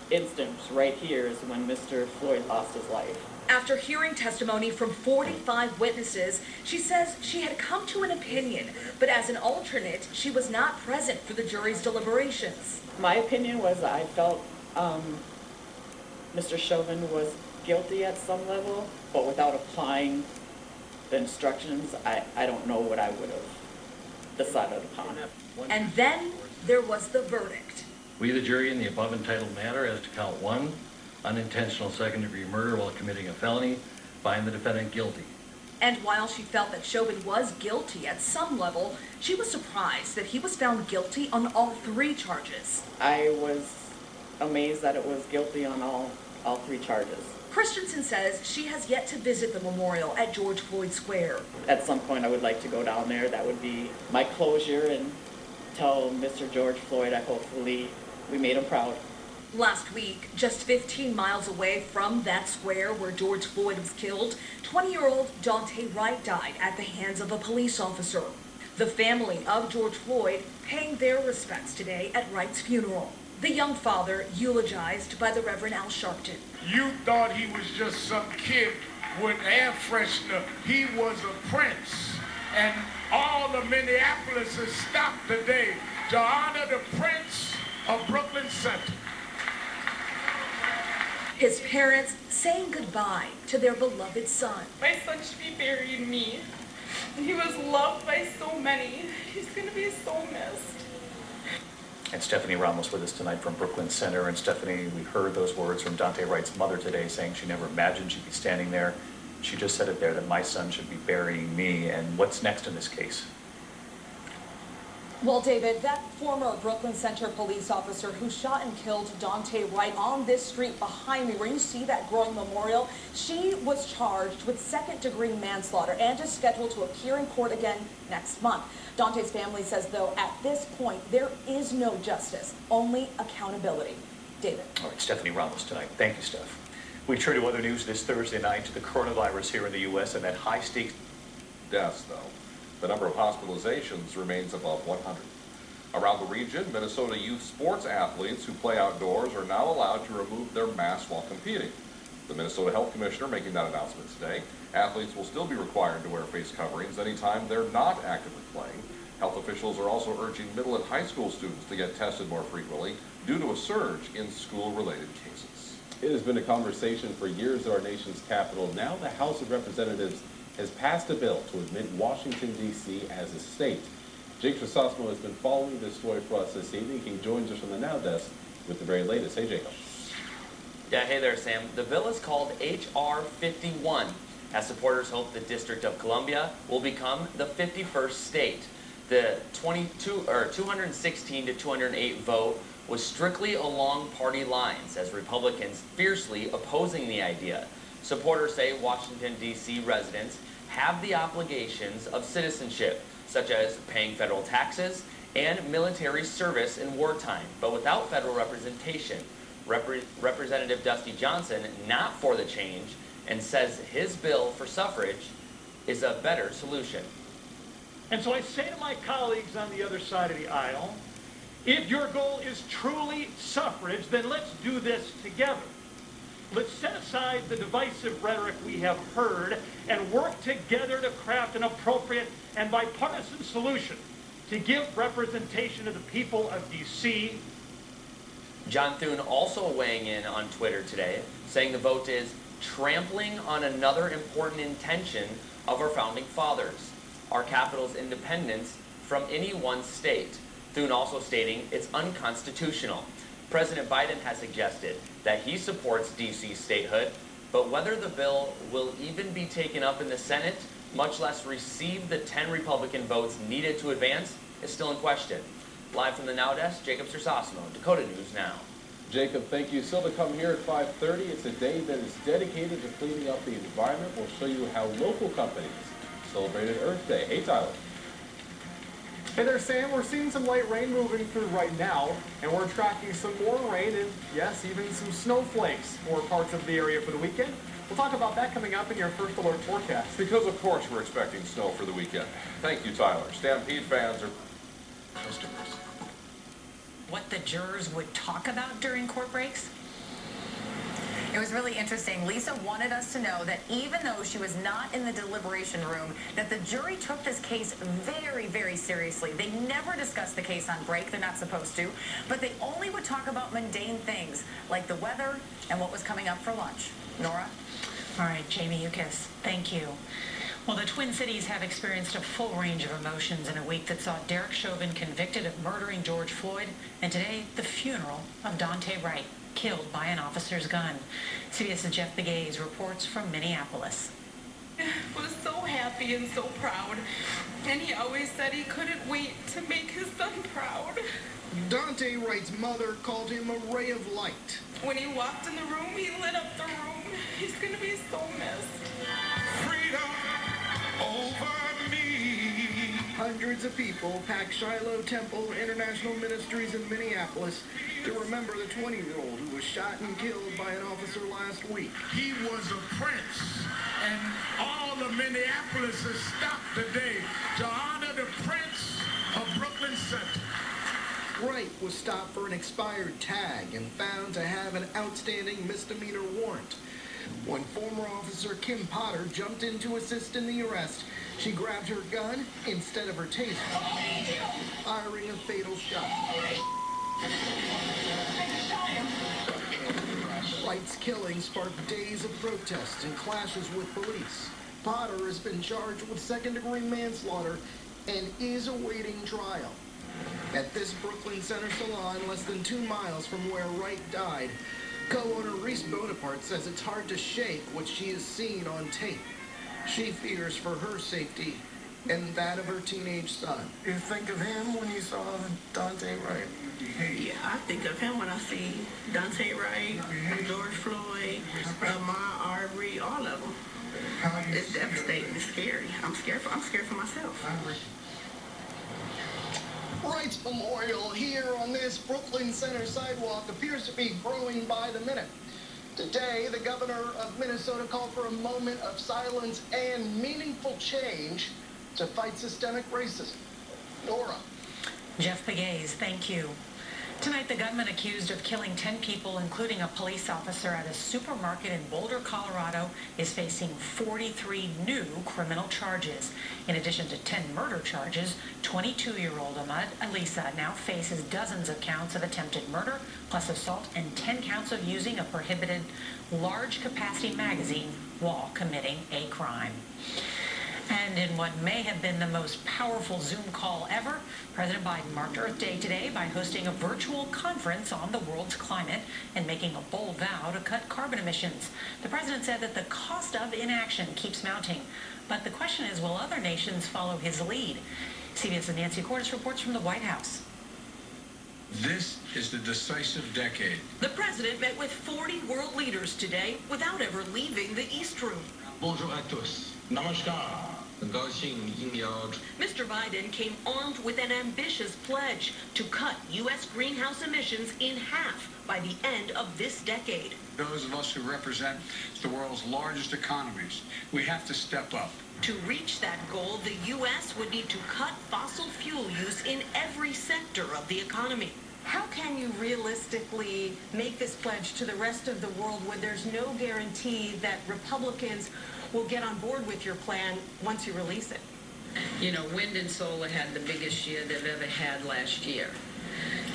instance right here is when Mr. Floyd lost his life. After hearing testimony from 45 witnesses, she says she had come to an opinion, but as an alternate, she was not present for the jury's deliberations. My opinion was I felt Mr. Chauvin was guilty at some level, but without applying the instructions, I don't know what I would have decided upon. And then there was the verdict. We, the jury, in the above entitled matter as to count 1, unintentional second-degree murder while committing a felony, find the defendant guilty. And while she felt that Chauvin was guilty at some level, she was surprised that he was found guilty on all 3 charges. I was amazed that it was guilty on all 3 charges. Christensen says she has yet to visit the memorial at George Floyd Square. At some point, I would like to go down there. That would be my closure and tell Mr. George Floyd I hopefully we made him proud. Last week, just 15 miles away from that square where George Floyd was killed, 20-year-old Daunte Wright died at the hands of a police officer. The family of George Floyd paying their respects today at Wright's funeral. The young father eulogized by the Reverend Al Sharpton. You thought he was just some kid with air freshener. He was a prince. And all of Minneapolis has stopped today to honor the prince of Brooklyn Center. His parents saying goodbye to their beloved son. My son should be burying me. He was loved by so many. He's going to be so missed. And Stephanie Ramos with us tonight from Brooklyn Center. And Stephanie, we heard those words from Daunte Wright's mother today saying she never imagined she'd be standing there. She just said it there, that my son should be burying me. And what's next in this case? Well, David, that former Brooklyn Center police officer who shot and killed Daunte Wright on this street behind me, where you see that growing memorial, she was charged with second-degree manslaughter and is scheduled to appear in court again next month. Daunte's family says, though, at this point, there is no justice, only accountability. David. All right, Stephanie Ramos tonight. Thank you, Steph. We turn to other news this Thursday night, to the coronavirus here in the U.S. and that high-stakes deaths, though. The number of hospitalizations remains above 100. Around the region, Minnesota youth sports athletes who play outdoors are now allowed to remove their masks while competing. The Minnesota Health Commissioner making that announcement today. Athletes will still be required to wear face coverings anytime they're not actively playing. Health officials are also urging middle and high school students to get tested more frequently due to a surge in school-related cases. It has been a conversation for years at our nation's capital. Now the House of Representatives has passed a bill to admit Washington, D.C. as a state. Jake Trasosmo has been following this story for us this evening. He joins us from the Now Desk with the very latest. Hey, Jacob. Yeah, hey there, Sam. The bill is called H.R. 51, as supporters hope the District of Columbia will become the 51st state. The 216 to 208 vote was strictly along party lines, as Republicans fiercely opposing the idea. Supporters say Washington, D.C. residents have the obligations of citizenship, such as paying federal taxes and military service in wartime, but without federal representation. Representative Dusty Johnson not for the change and says his bill for suffrage is a better solution. And so I say to my colleagues on the other side of the aisle, if your goal is truly suffrage, then let's do this together. Let's set aside the divisive rhetoric we have heard and work together to craft an appropriate and bipartisan solution to give representation to the people of D.C. John Thune also weighing in on Twitter today, saying the vote is trampling on another important intention of our founding fathers, our capital's independence from any one state. Thune also stating it's unconstitutional. President Biden has suggested that he supports D.C. statehood, but whether the bill will even be taken up in the Senate, much less receive the 10 Republican votes needed to advance, is still in question. Live from the Now Desk, Jacob Sersosimo, Dakota News Now. Jacob, thank you. Still to come here at 5:30, it's a day that is dedicated to cleaning up the environment. We'll show you how local companies celebrated Earth Day. Hey, Tyler. Hey there, Sam. We're seeing some light rain moving through right now, and we're tracking some more rain and, yes, even some snowflakes for parts of the area for the weekend. We'll talk about that coming up in your first alert forecast. Because, of course, we're expecting snow for the weekend. Thank you, Tyler. Stampede fans are customers. What the jurors would talk about during court breaks? It was really interesting. Lisa wanted us to know that even though she was not in the deliberation room, that the jury took this case very, very seriously. They never discussed the case on break. They're not supposed to. But they only would talk about mundane things like the weather and what was coming up for lunch. Nora? All right, SIOUX, thank you. Well, the Twin Cities have experienced a full range of emotions in a week that saw Derek Chauvin convicted of murdering George Floyd, and today, the funeral of Daunte Wright, killed by an officer's gun. CBS's Jeff Begayes reports from Minneapolis. Was so happy and so proud, and he always said he couldn't wait to make his son proud. Daunte Wright's mother called him a ray of light. When he walked in the room, he lit up the room. He's going to be so missed. Freedom over me. Hundreds of people packed Shiloh Temple International Ministries in Minneapolis to remember the 20-year-old who was shot and killed by an officer last week. He was a prince, and all of Minneapolis has stopped today to honor the prince of Brooklyn Center. Wright was stopped for an expired tag and found to have an outstanding misdemeanor warrant. When former officer Kim Potter jumped in to assist in the arrest, she grabbed her gun instead of her taser, firing a fatal shot. Wright's killing sparked days of protests and clashes with police. Potter has been charged with second-degree manslaughter and is awaiting trial. At this Brooklyn Center salon, less than 2 miles from where Wright died, co-owner Reese Bonaparte says it's hard to shake what she has seen on tape. She fears for her safety and that of her teenage son. You think of him when you saw Daunte Wright? Yeah, I think of him when I see Daunte Wright, George Floyd, Ahmaud Arbery, all of them. It's devastating. It's scary. I'm scared for myself. Wright's memorial here on this Brooklyn Center sidewalk appears to be growing by the minute. Today, the governor of Minnesota called for a moment of silence and meaningful change to fight systemic racism. Nora. Jeff Begayes, thank you. Tonight, the gunman accused of killing 10 people, including a police officer at a supermarket in Boulder, Colorado, is facing 43 new criminal charges. In addition to 10 murder charges, 22-year-old Ahmad Alisa now faces dozens of counts of attempted murder, plus assault, and 10 counts of using a prohibited large-capacity magazine while committing a crime. And in what may have been the most powerful Zoom call ever, President Biden marked Earth Day today by hosting a virtual conference on the world's climate and making a bold vow to cut carbon emissions. The president said that the cost of inaction keeps mounting. But the question is, will other nations follow his lead? CBS's Nancy Cordes reports from the White House. This is the decisive decade. The president met with 40 world leaders today without ever leaving the East Room. Bonjour à tous. Namaskar. Mr. Biden came armed with an ambitious pledge to cut U.S. greenhouse emissions in half by the end of this decade. Those of us who represent the world's largest economies, we have to step up. To reach that goal, the U.S. would need to cut fossil fuel use in every sector of the economy. How can you realistically make this pledge to the rest of the world when there's no guarantee that Republicans will get on board with your plan once you release it? You know, wind and solar had the biggest year they've ever had last year.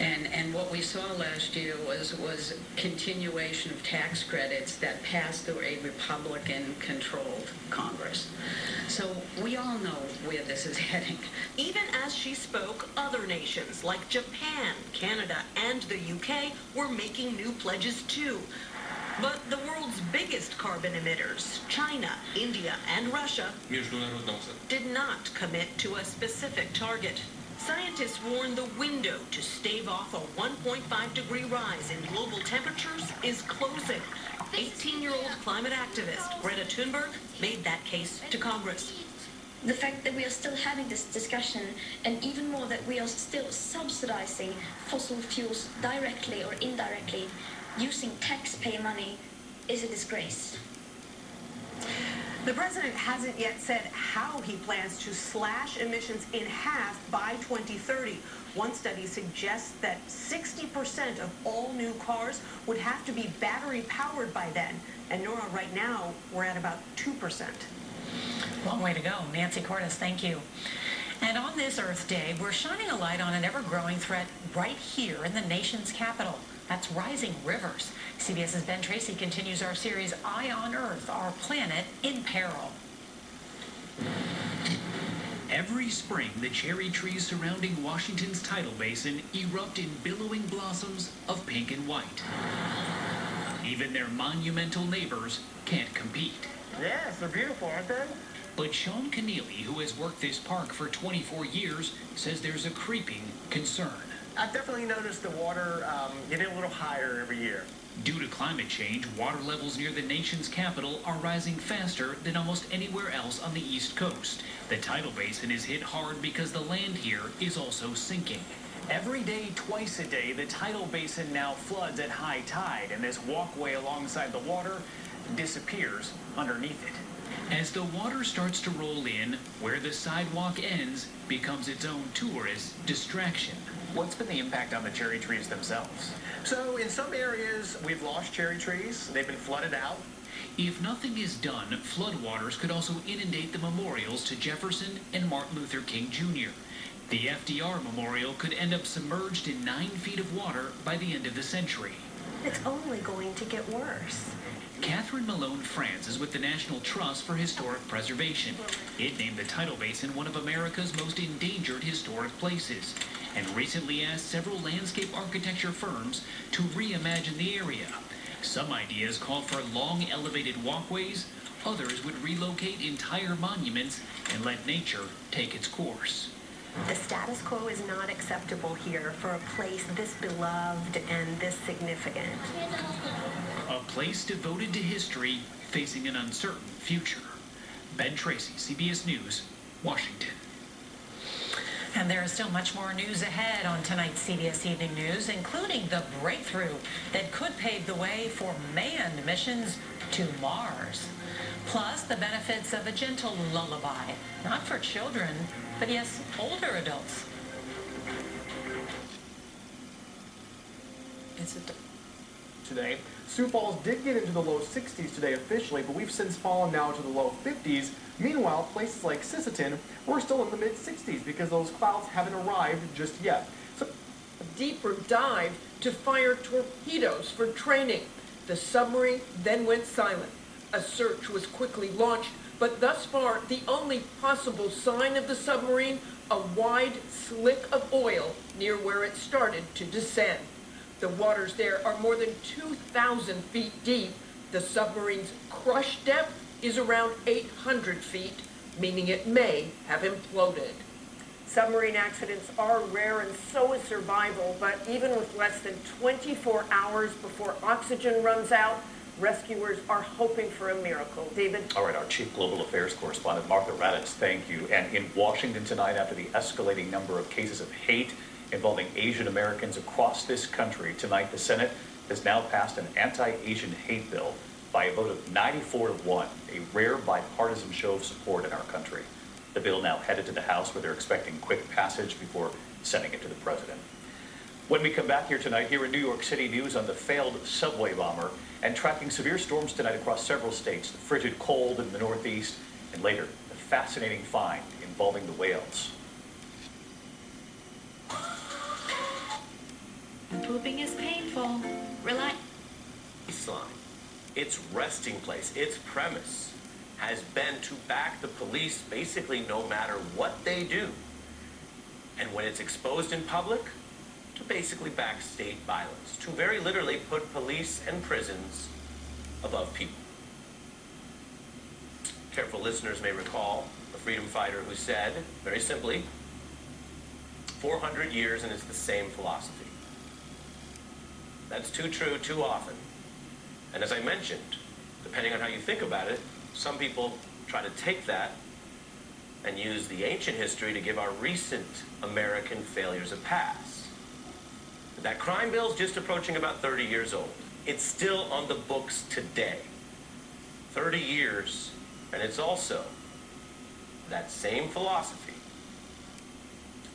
And what we saw last year was continuation of tax credits that passed through a Republican-controlled Congress. So we all know where this is heading. Even as she spoke, other nations like Japan, Canada, and the UK were making new pledges too. But the world's biggest carbon emitters, China, India, and Russia, did not commit to a specific target. Scientists warn the window to stave off a 1.5-degree rise in global temperatures is closing. 18-year-old climate activist Greta Thunberg made that case to Congress. The fact that we are still having this discussion, and even more that we are still subsidizing fossil fuels directly or indirectly, using taxpayer money, is a disgrace. The president hasn't yet said how he plans to slash emissions in half by 2030. One study suggests that 60% of all new cars would have to be battery powered by then. And Nora, right now, we're at about 2%. Long way to go. Nancy Cordes, thank you. And on this Earth Day, we're shining a light on an ever-growing threat right here in the nation's capital. That's rising rivers. CBS's Ben Tracy continues our series, Eye on Earth, Our Planet in Peril. Every spring, the cherry trees surrounding Washington's tidal basin erupt in billowing blossoms of pink and white. Even their monumental neighbors can't compete. Yes, they're beautiful, aren't they? But Sean Keneally, who has worked this park for 24 years, says there's a creeping concern. I've definitely noticed the water getting a little higher every year. Due to climate change, water levels near the nation's capital are rising faster than almost anywhere else on the East Coast. The tidal basin is hit hard because the land here is also sinking. Every day, twice a day, the tidal basin now floods at high tide, and this walkway alongside the water disappears underneath it. As the water starts to roll in, where the sidewalk ends becomes its own tourist distraction. What's been the impact on the cherry trees themselves? So in some areas, we've lost cherry trees. They've been flooded out. If nothing is done, floodwaters could also inundate the memorials to Jefferson and Martin Luther King Jr. The FDR Memorial could end up submerged in 9 feet of water by the end of the century. It's only going to get worse. Catherine Malone France is with the National Trust for Historic Preservation. It named the tidal basin one of America's most endangered historic places, and recently asked several landscape architecture firms to reimagine the area. Some ideas called for long elevated walkways, others would relocate entire monuments and let nature take its course. The status quo is not acceptable here for a place this beloved and this significant. A place devoted to history facing an uncertain future. Ben Tracy, CBS News, Washington. And there is still much more news ahead on tonight's CBS Evening News, including the breakthrough that could pave the way for manned missions to Mars. Plus, the benefits of a gentle lullaby, not for children, but yes, older adults. Today, Sioux Falls did get into the low 60s today officially, but we've since fallen now to the low 50s. Meanwhile, places like Sisseton, we're still in the mid-60s because those clouds haven't arrived just yet. So, a deeper dive to fire torpedoes for training. The submarine then went silent. A search was quickly launched, but thus far, the only possible sign of the submarine, a wide slick of oil near where it started to descend. The waters there are more than 2,000 feet deep. The submarine's crush depth is around 800 feet, meaning it may have imploded. Submarine accidents are rare and so is survival, but even with less than 24 hours before oxygen runs out, rescuers are hoping for a miracle. David? All right, our Chief Global Affairs Correspondent, Martha Raddatz, thank you. And in Washington tonight, after the escalating number of cases of hate involving Asian Americans across this country, tonight the Senate has now passed an anti-Asian hate bill by a vote of 94-1, a rare bipartisan show of support in our country. The bill now headed to the House, where they're expecting quick passage before sending it to the president. When we come back here tonight, here in New York City, news on the failed subway bomber and tracking severe storms tonight across several states, the frigid cold in the Northeast, and later, the fascinating find in involving the whales. Pooping is painful. Relax. Baseline, its resting place, its premise has been to back the police basically no matter what they do. And when it's exposed in public, to basically back state violence, to very literally put police and prisons above people. Careful listeners may recall a freedom fighter who said, very simply, 400 years and it's the same philosophy. That's too true too often. And as I mentioned, depending on how you think about it, some people try to take that and use the ancient history to give our recent American failures a pass. That crime bill's just approaching about 30 years old. It's still on the books today. 30 years, and it's also that same philosophy,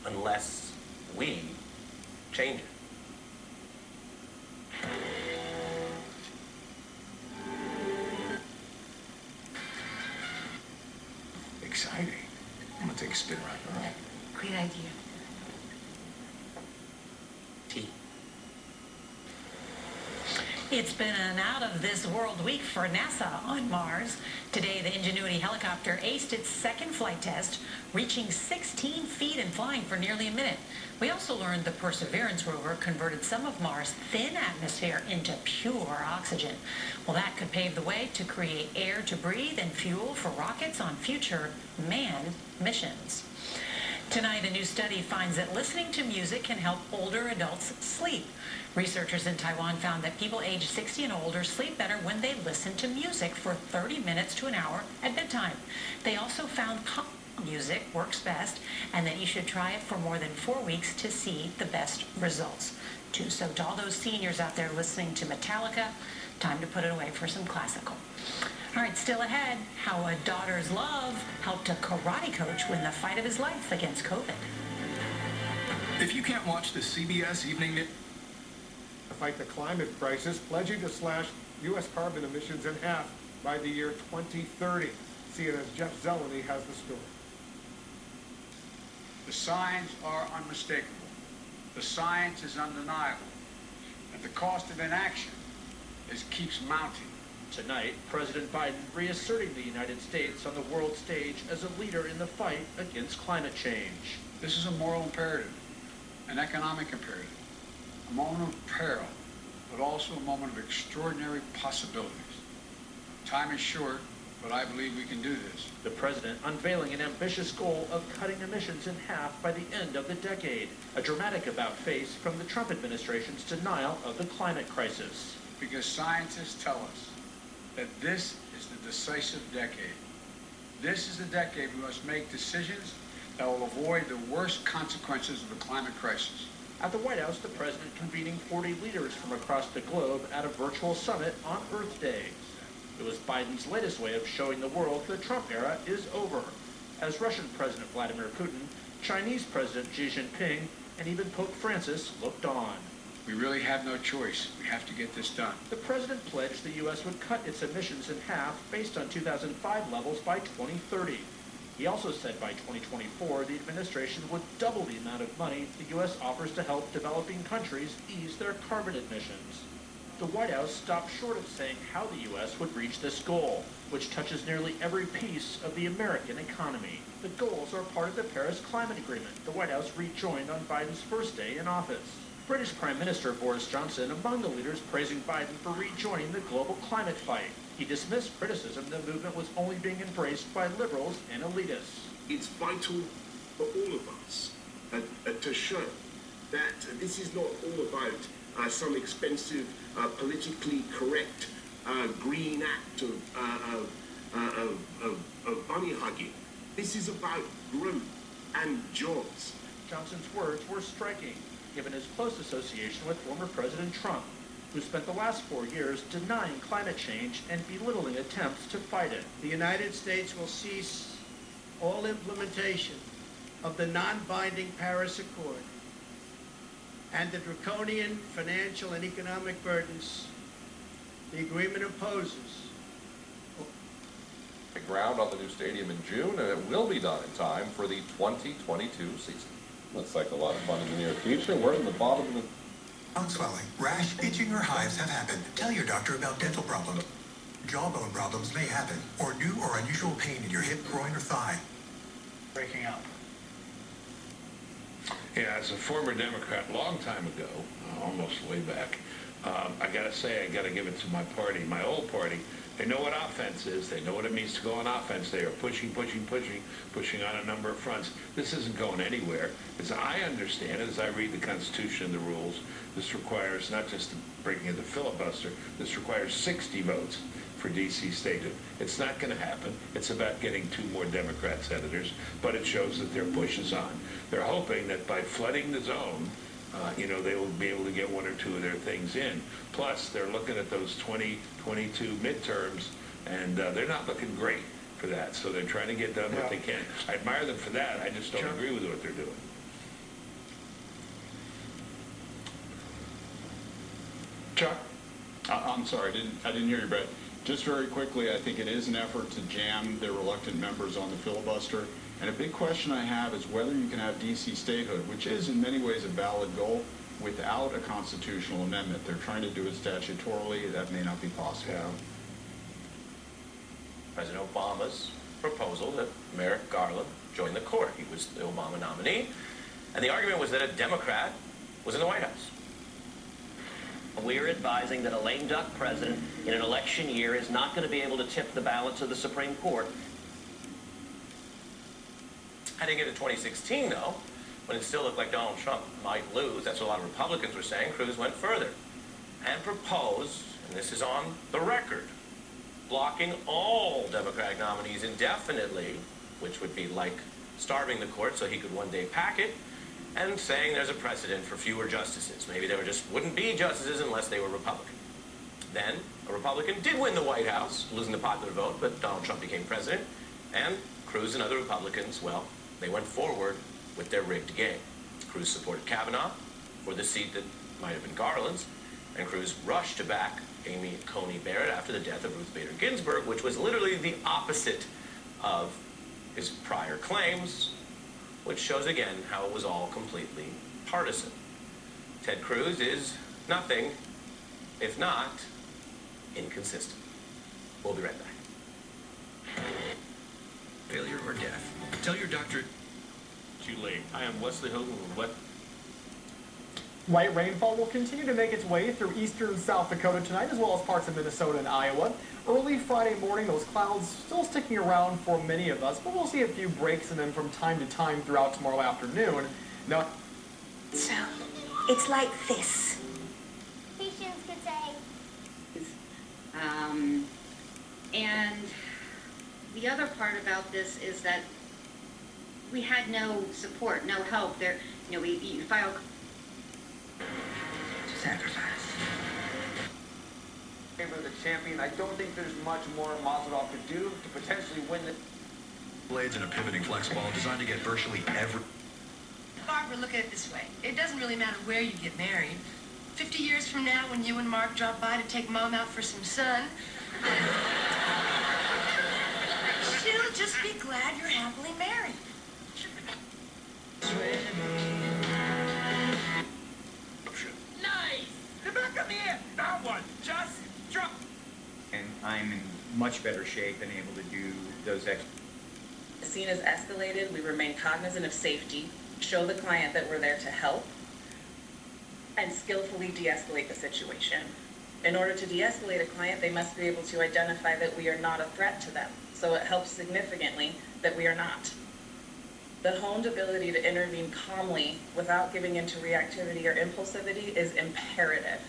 unless we change it. Exciting. I'm gonna take a spin around the room. Great idea. Tea. It's been an out-of-this-world week for NASA on Mars. Today, the Ingenuity helicopter aced its second flight test, reaching 16 feet and flying for nearly a minute. We also learned the Perseverance rover converted some of Mars' thin atmosphere into pure oxygen. Well, that could pave the way to create air to breathe and fuel for rockets on future manned missions. Tonight, a new study finds that listening to music can help older adults sleep. Researchers in Taiwan found that people aged 60 and older sleep better when they listen to music for 30 minutes to an hour at bedtime. They also found calm music works best and that you should try it for more than 4 weeks to see the best results. So to all those seniors out there listening to Metallica, time to put it away for some classical. All right, still ahead, how a daughter's love helped a karate coach win the fight of his life against COVID. If you can't watch the CBS Evening News... To fight the climate crisis, pledging to slash U.S. carbon emissions in half by the year 2030. CNN's Jeff Zeleny has the story. The signs are unmistakable. The science is undeniable. And the cost of inaction keeps mounting. Tonight, President Biden reasserting the United States on the world stage as a leader in the fight against climate change. This is a moral imperative, an economic imperative, a moment of peril, but also a moment of extraordinary possibilities. Time is short, but I believe we can do this. The president unveiling an ambitious goal of cutting emissions in half by the end of the decade. A dramatic about-face from the Trump administration's denial of the climate crisis. Because scientists tell us that this is the decisive decade. This is the decade we must make decisions that will avoid the worst consequences of the climate crisis. At the White House, the president convening 40 leaders from across the globe at a virtual summit on Earth Day. It was Biden's latest way of showing the world the Trump era is over, as Russian President Vladimir Putin, Chinese President Xi Jinping, and even Pope Francis looked on. We really have no choice. We have to get this done. The president pledged the U.S. would cut its emissions in half based on 2005 levels by 2030. He also said by 2024, the administration would double the amount of money the U.S. offers to help developing countries ease their carbon emissions. The White House stopped short of saying how the U.S. would reach this goal, which touches nearly every piece of the American economy. The goals are part of the Paris Climate Agreement the White House rejoined on Biden's first day in office. British Prime Minister Boris Johnson among the leaders praising Biden for rejoining the global climate fight. He dismissed criticism the movement was only being embraced by liberals and elitists. It's vital for all of us to show that this is not all about some expensive, politically correct green act of bunny hugging. This is about growth and jobs. Johnson's words were striking, given his close association with former President Trump, who spent the last 4 years denying climate change and belittling attempts to fight it. The United States will cease all implementation of the non-binding Paris Accord and the draconian financial and economic burdens the agreement imposes The ground on the new stadium in June, and it will be done in time for the 2022 season. Looks like a lot of fun in the near future. We're in the bottom of the... Tongue swelling, rash, itching, or hives have happened. Tell your doctor about dental problems. Jawbone problems may happen, or new or unusual pain in your hip, groin, or thigh. Breaking up. Yeah, as a former Democrat, long time ago, almost way back, I gotta say, I gotta give it to my party, my old party. They know what offense is. They know what it means to go on offense. They are pushing on a number of fronts. This isn't going anywhere. As I understand it, as I read the Constitution and the rules, this requires not just the breaking of the filibuster, this requires 60 votes for D.C. statehood. It's not going to happen. It's about getting 2 more Democrat senators, but it shows that their push is on. They're hoping that by flooding the zone, they will be able to get 1 or 2 of their things in. Plus, they're looking at those 2022 midterms, and they're not looking great for that. So they're trying to get done what they can. I admire them for that. I just don't agree with what they're doing. Chuck? I'm sorry, I didn't hear you, Brett. Just very quickly, I think it is an effort to jam their reluctant members on the filibuster. And a big question I have is whether you can have D.C. statehood, which is in many ways a valid goal, without a constitutional amendment. They're trying to do it statutorily. That may not be possible. Yeah. President Obama's proposal that Merrick Garland join the court. He was the Obama nominee. And the argument was that a Democrat was in the White House. We're advising that a lame duck president in an election year is not going to be able to tip the balance of the Supreme Court. Heading into 2016, though, when it still looked like Donald Trump might lose, that's what a lot of Republicans were saying, Cruz went further and proposed, and this is on the record, blocking all Democratic nominees indefinitely, which would be like starving the court so he could one day pack it, and saying there's a precedent for fewer justices. Maybe there just wouldn't be justices unless they were Republican. Then a Republican did win the White House, losing the popular vote, but Donald Trump became president, and Cruz and other Republicans, well, they went forward with their rigged game. Cruz supported Kavanaugh for the seat that might have been Garland's, and Cruz rushed to back Amy Coney Barrett after the death of Ruth Bader Ginsburg, which was literally the opposite of his prior claims, which shows again how it was all completely partisan. Ted Cruz is nothing if not inconsistent. We'll be right back. Failure or death. Tell your doctor. Too late. I am Wesley Hogan with What? Light rainfall will continue to make its way through eastern South Dakota tonight, as well as parts of Minnesota and Iowa. Early Friday morning, those clouds still sticking around for many of us, but we'll see a few breaks in them from time to time throughout tomorrow afternoon. Now, so it's like this. Patients could say. And the other part about this is that we had no support, no help. There, you file. Sacrifice. For the champion, I don't think there's much more Mazarov could do to potentially win the Blades and a pivoting flex ball designed to get virtually every... Barbara, look at it this way. It doesn't really matter where you get married. 50 years from now, when you and Mark drop by to take Mom out for some sun, she'll just be glad you're happily married. Nice! Rebecca, come here! That one! Just drop! And I'm in much better shape and able to do those extra. The scene is escalated. We remain cognizant of safety, show the client that we're there to help, and skillfully de-escalate the situation. In order to de-escalate a client, they must be able to identify that we are not a threat to them. So it helps significantly that we are not. The honed ability to intervene calmly without giving into reactivity or impulsivity is imperative.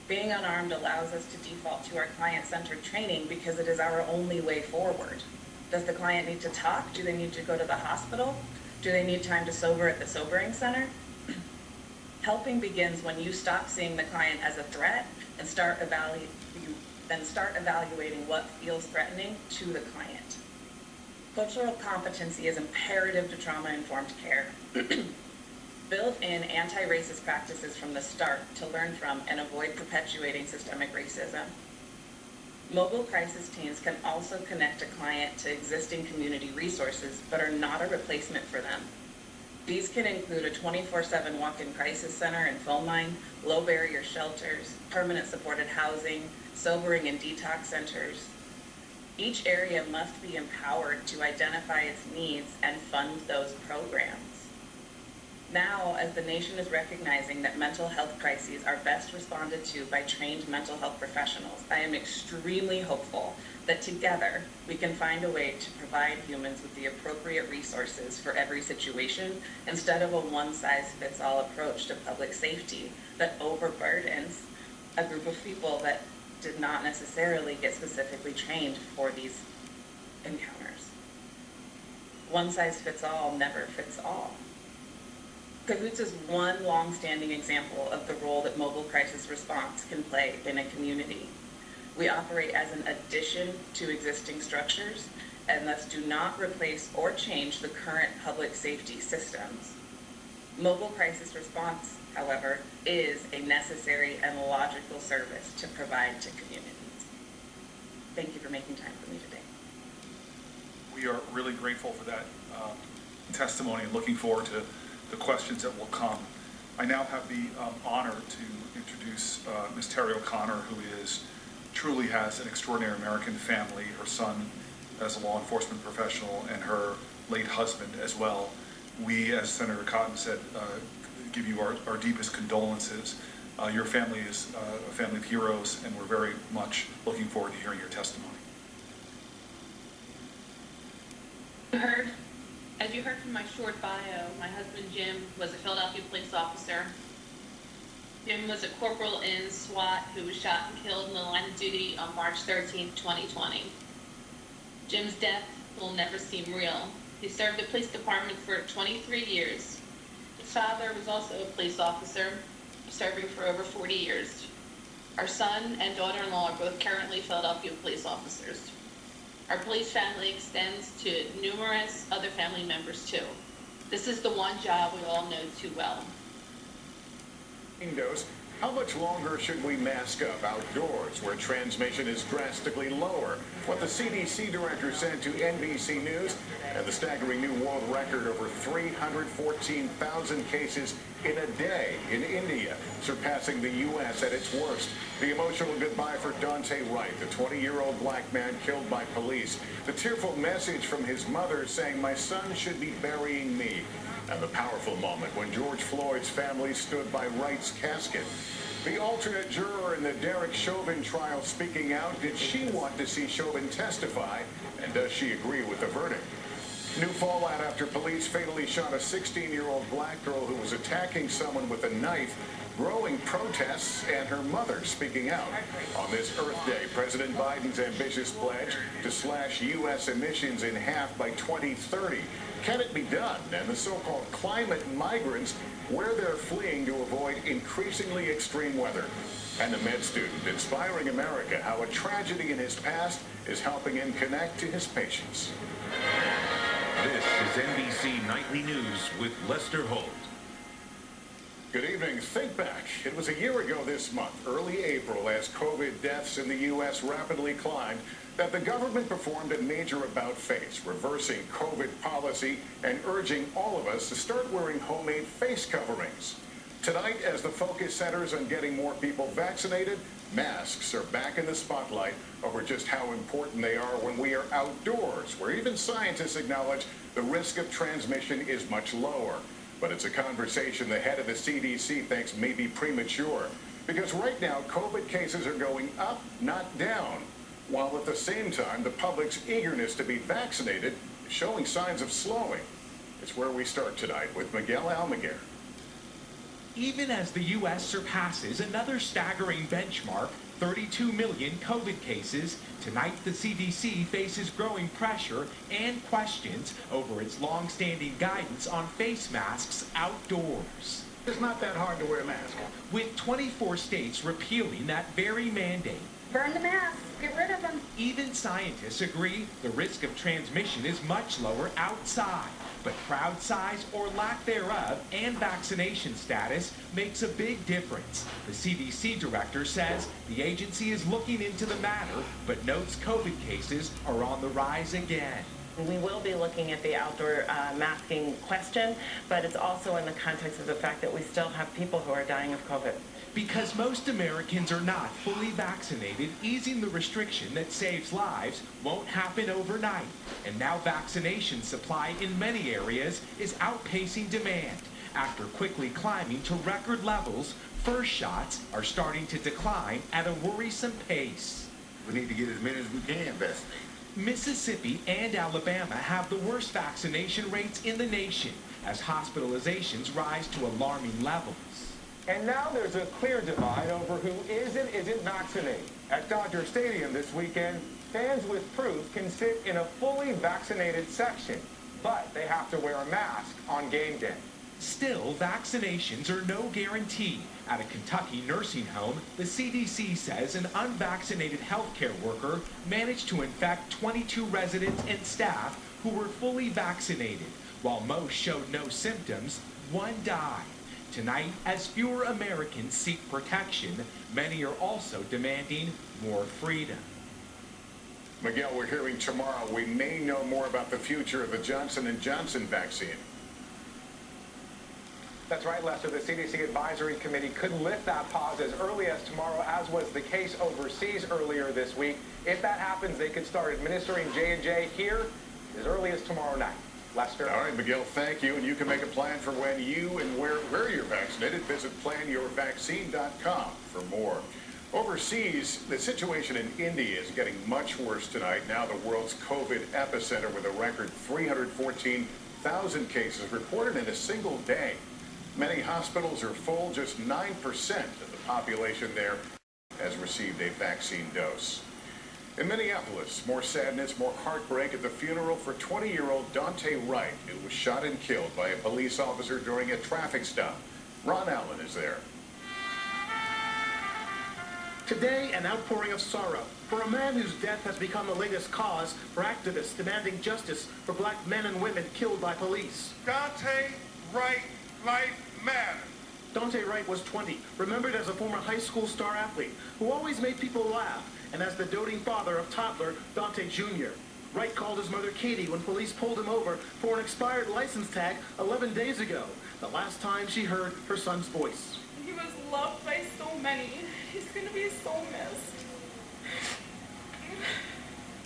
Being unarmed allows us to default to our client-centered training because it is our only way forward. Does the client need to talk? Do they need to go to the hospital? Do they need time to sober at the sobering center? Helping begins when you stop seeing the client as a threat and start evaluating what feels threatening to the client. Cultural competency is imperative to trauma-informed care. Build in anti-racist practices from the start to learn from and avoid perpetuating systemic racism. Mobile crisis teams can also connect a client to existing community resources, but are not a replacement for them. These can include a 24/7 walk-in crisis center and phone line, low-barrier shelters, permanent supported housing, sobering and detox centers. Each area must be empowered to identify its needs and fund those programs. Now, as the nation is recognizing that mental health crises are best responded to by trained mental health professionals, I am extremely hopeful that together we can find a way to provide humans with the appropriate resources for every situation instead of a one-size-fits-all approach to public safety that overburdens a group of people that did not necessarily get specifically trained for these encounters. One-size-fits-all never fits all. KSFY is one long-standing example of the role that mobile crisis response can play in a community. We operate as an addition to existing structures and thus do not replace or change the current public safety systems. Mobile crisis response, however, is a necessary and logical service to provide to communities. Thank you for making time for me today. We are really grateful for that testimony and looking forward to the questions that will come. I now have the honor to introduce Ms. Terry O'Connor, who truly has an extraordinary American family, her son as a law enforcement professional and her late husband as well. We, as Senator Cotton said, give you our deepest condolences. Your family is a family of heroes, and we're very much looking forward to hearing your testimony. As you heard from my short bio, my husband Jim was a Philadelphia police officer. Jim was a corporal in SWAT who was shot and killed in the line of duty on March 13, 2020. Jim's death will never seem real. He served the police department for 23 years. His father was also a police officer, serving for over 40 years. Our son and daughter-in-law are both currently Philadelphia police officers. Our police family extends to numerous other family members too. This is the one job we all know too well. Windows. How much longer should we mask up outdoors where transmission is drastically lower? What the CDC director said to NBC News, and the staggering new world record over 314,000 cases in a day in India, surpassing the U.S. at its worst. The emotional goodbye for Daunte Wright, the 20-year-old black man killed by police. The tearful message from his mother saying, "My son should be burying me." And the powerful moment when George Floyd's family stood by Wright's casket. The alternate juror in the Derek Chauvin trial speaking out. Did she want to see Chauvin testify? And does she agree with the verdict? New fallout after police fatally shot a 16-year-old black girl who was attacking someone with a knife. Growing protests and her mother speaking out. On this Earth Day, President Biden's ambitious pledge to slash U.S. emissions in half by 2030. Can it be done? And the so-called climate migrants, where they're fleeing to avoid increasingly extreme weather. And a med student inspiring America how a tragedy in his past is helping him connect to his patients. This is NBC Nightly News with Lester Holt. Good evening. Think back. It was a year ago this month, early April, as COVID deaths in the U.S. rapidly climbed, that the government performed a major about-face, reversing COVID policy and urging all of us to start wearing homemade face coverings. Tonight, as the focus centers on getting more people vaccinated, masks are back in the spotlight over just how important they are when we are outdoors, where even scientists acknowledge the risk of transmission is much lower. But it's a conversation the head of the CDC thinks may be premature, because right now COVID cases are going up, not down, while at the same time the public's eagerness to be vaccinated is showing signs of slowing. It's where we start tonight with Miguel Almaguer. Even as the U.S. surpasses another staggering benchmark, 32 million COVID cases, tonight the CDC faces growing pressure and questions over its long-standing guidance on face masks outdoors. It's not that hard to wear a mask. With 24 states repealing that very mandate. Burn the mask. Get rid of them. Even scientists agree the risk of transmission is much lower outside. But crowd size or lack thereof and vaccination status makes a big difference. The CDC director says the agency is looking into the matter, but notes COVID cases are on the rise again. We will be looking at the outdoor masking question, but it's also in the context of the fact that we still have people who are dying of COVID. Because most Americans are not fully vaccinated, easing the restriction that saves lives won't happen overnight. And now vaccination supply in many areas is outpacing demand. After quickly climbing to record levels, first shots are starting to decline at a worrisome pace. We need to get as many as we can vaccinated. Mississippi and Alabama have the worst vaccination rates in the nation as hospitalizations rise to alarming levels. And now there's a clear divide over who is and isn't vaccinated. At Dodger Stadium this weekend, fans with proof can sit in a fully vaccinated section, but they have to wear a mask on game day. Still, vaccinations are no guarantee. At a Kentucky nursing home, the CDC says an unvaccinated healthcare worker managed to infect 22 residents and staff who were fully vaccinated. While most showed no symptoms, one died. Tonight, as fewer Americans seek protection, many are also demanding more freedom. Miguel, we're hearing tomorrow we may know more about the future of the Johnson & Johnson vaccine. That's right, Lester. The CDC Advisory Committee could lift that pause as early as tomorrow, as was the case overseas earlier this week. If that happens, they could start administering J&J here as early as tomorrow night. Lester. All right, Miguel, thank you. And you can make a plan for when you and where you're vaccinated. Visit planyourvaccine.com for more. Overseas, the situation in India is getting much worse tonight. Now the world's COVID epicenter with a record 314,000 cases reported in a single day. Many hospitals are full. Just 9% of the population there has received a vaccine dose. In Minneapolis, more sadness, more heartbreak at the funeral for 20-year-old Daunte Wright, who was shot and killed by a police officer during a traffic stop. Ron Allen is there. Today, an outpouring of sorrow for a man whose death has become the latest cause for activists demanding justice for black men and women killed by police. Daunte Wright, life matters. Daunte Wright was 20, remembered as a former high school star athlete who always made people laugh, and as the doting father of toddler Daunte Jr. Wright called his mother Katie when police pulled him over for an expired license tag 11 days ago, the last time she heard her son's voice. He was loved by so many. He's going to be so missed.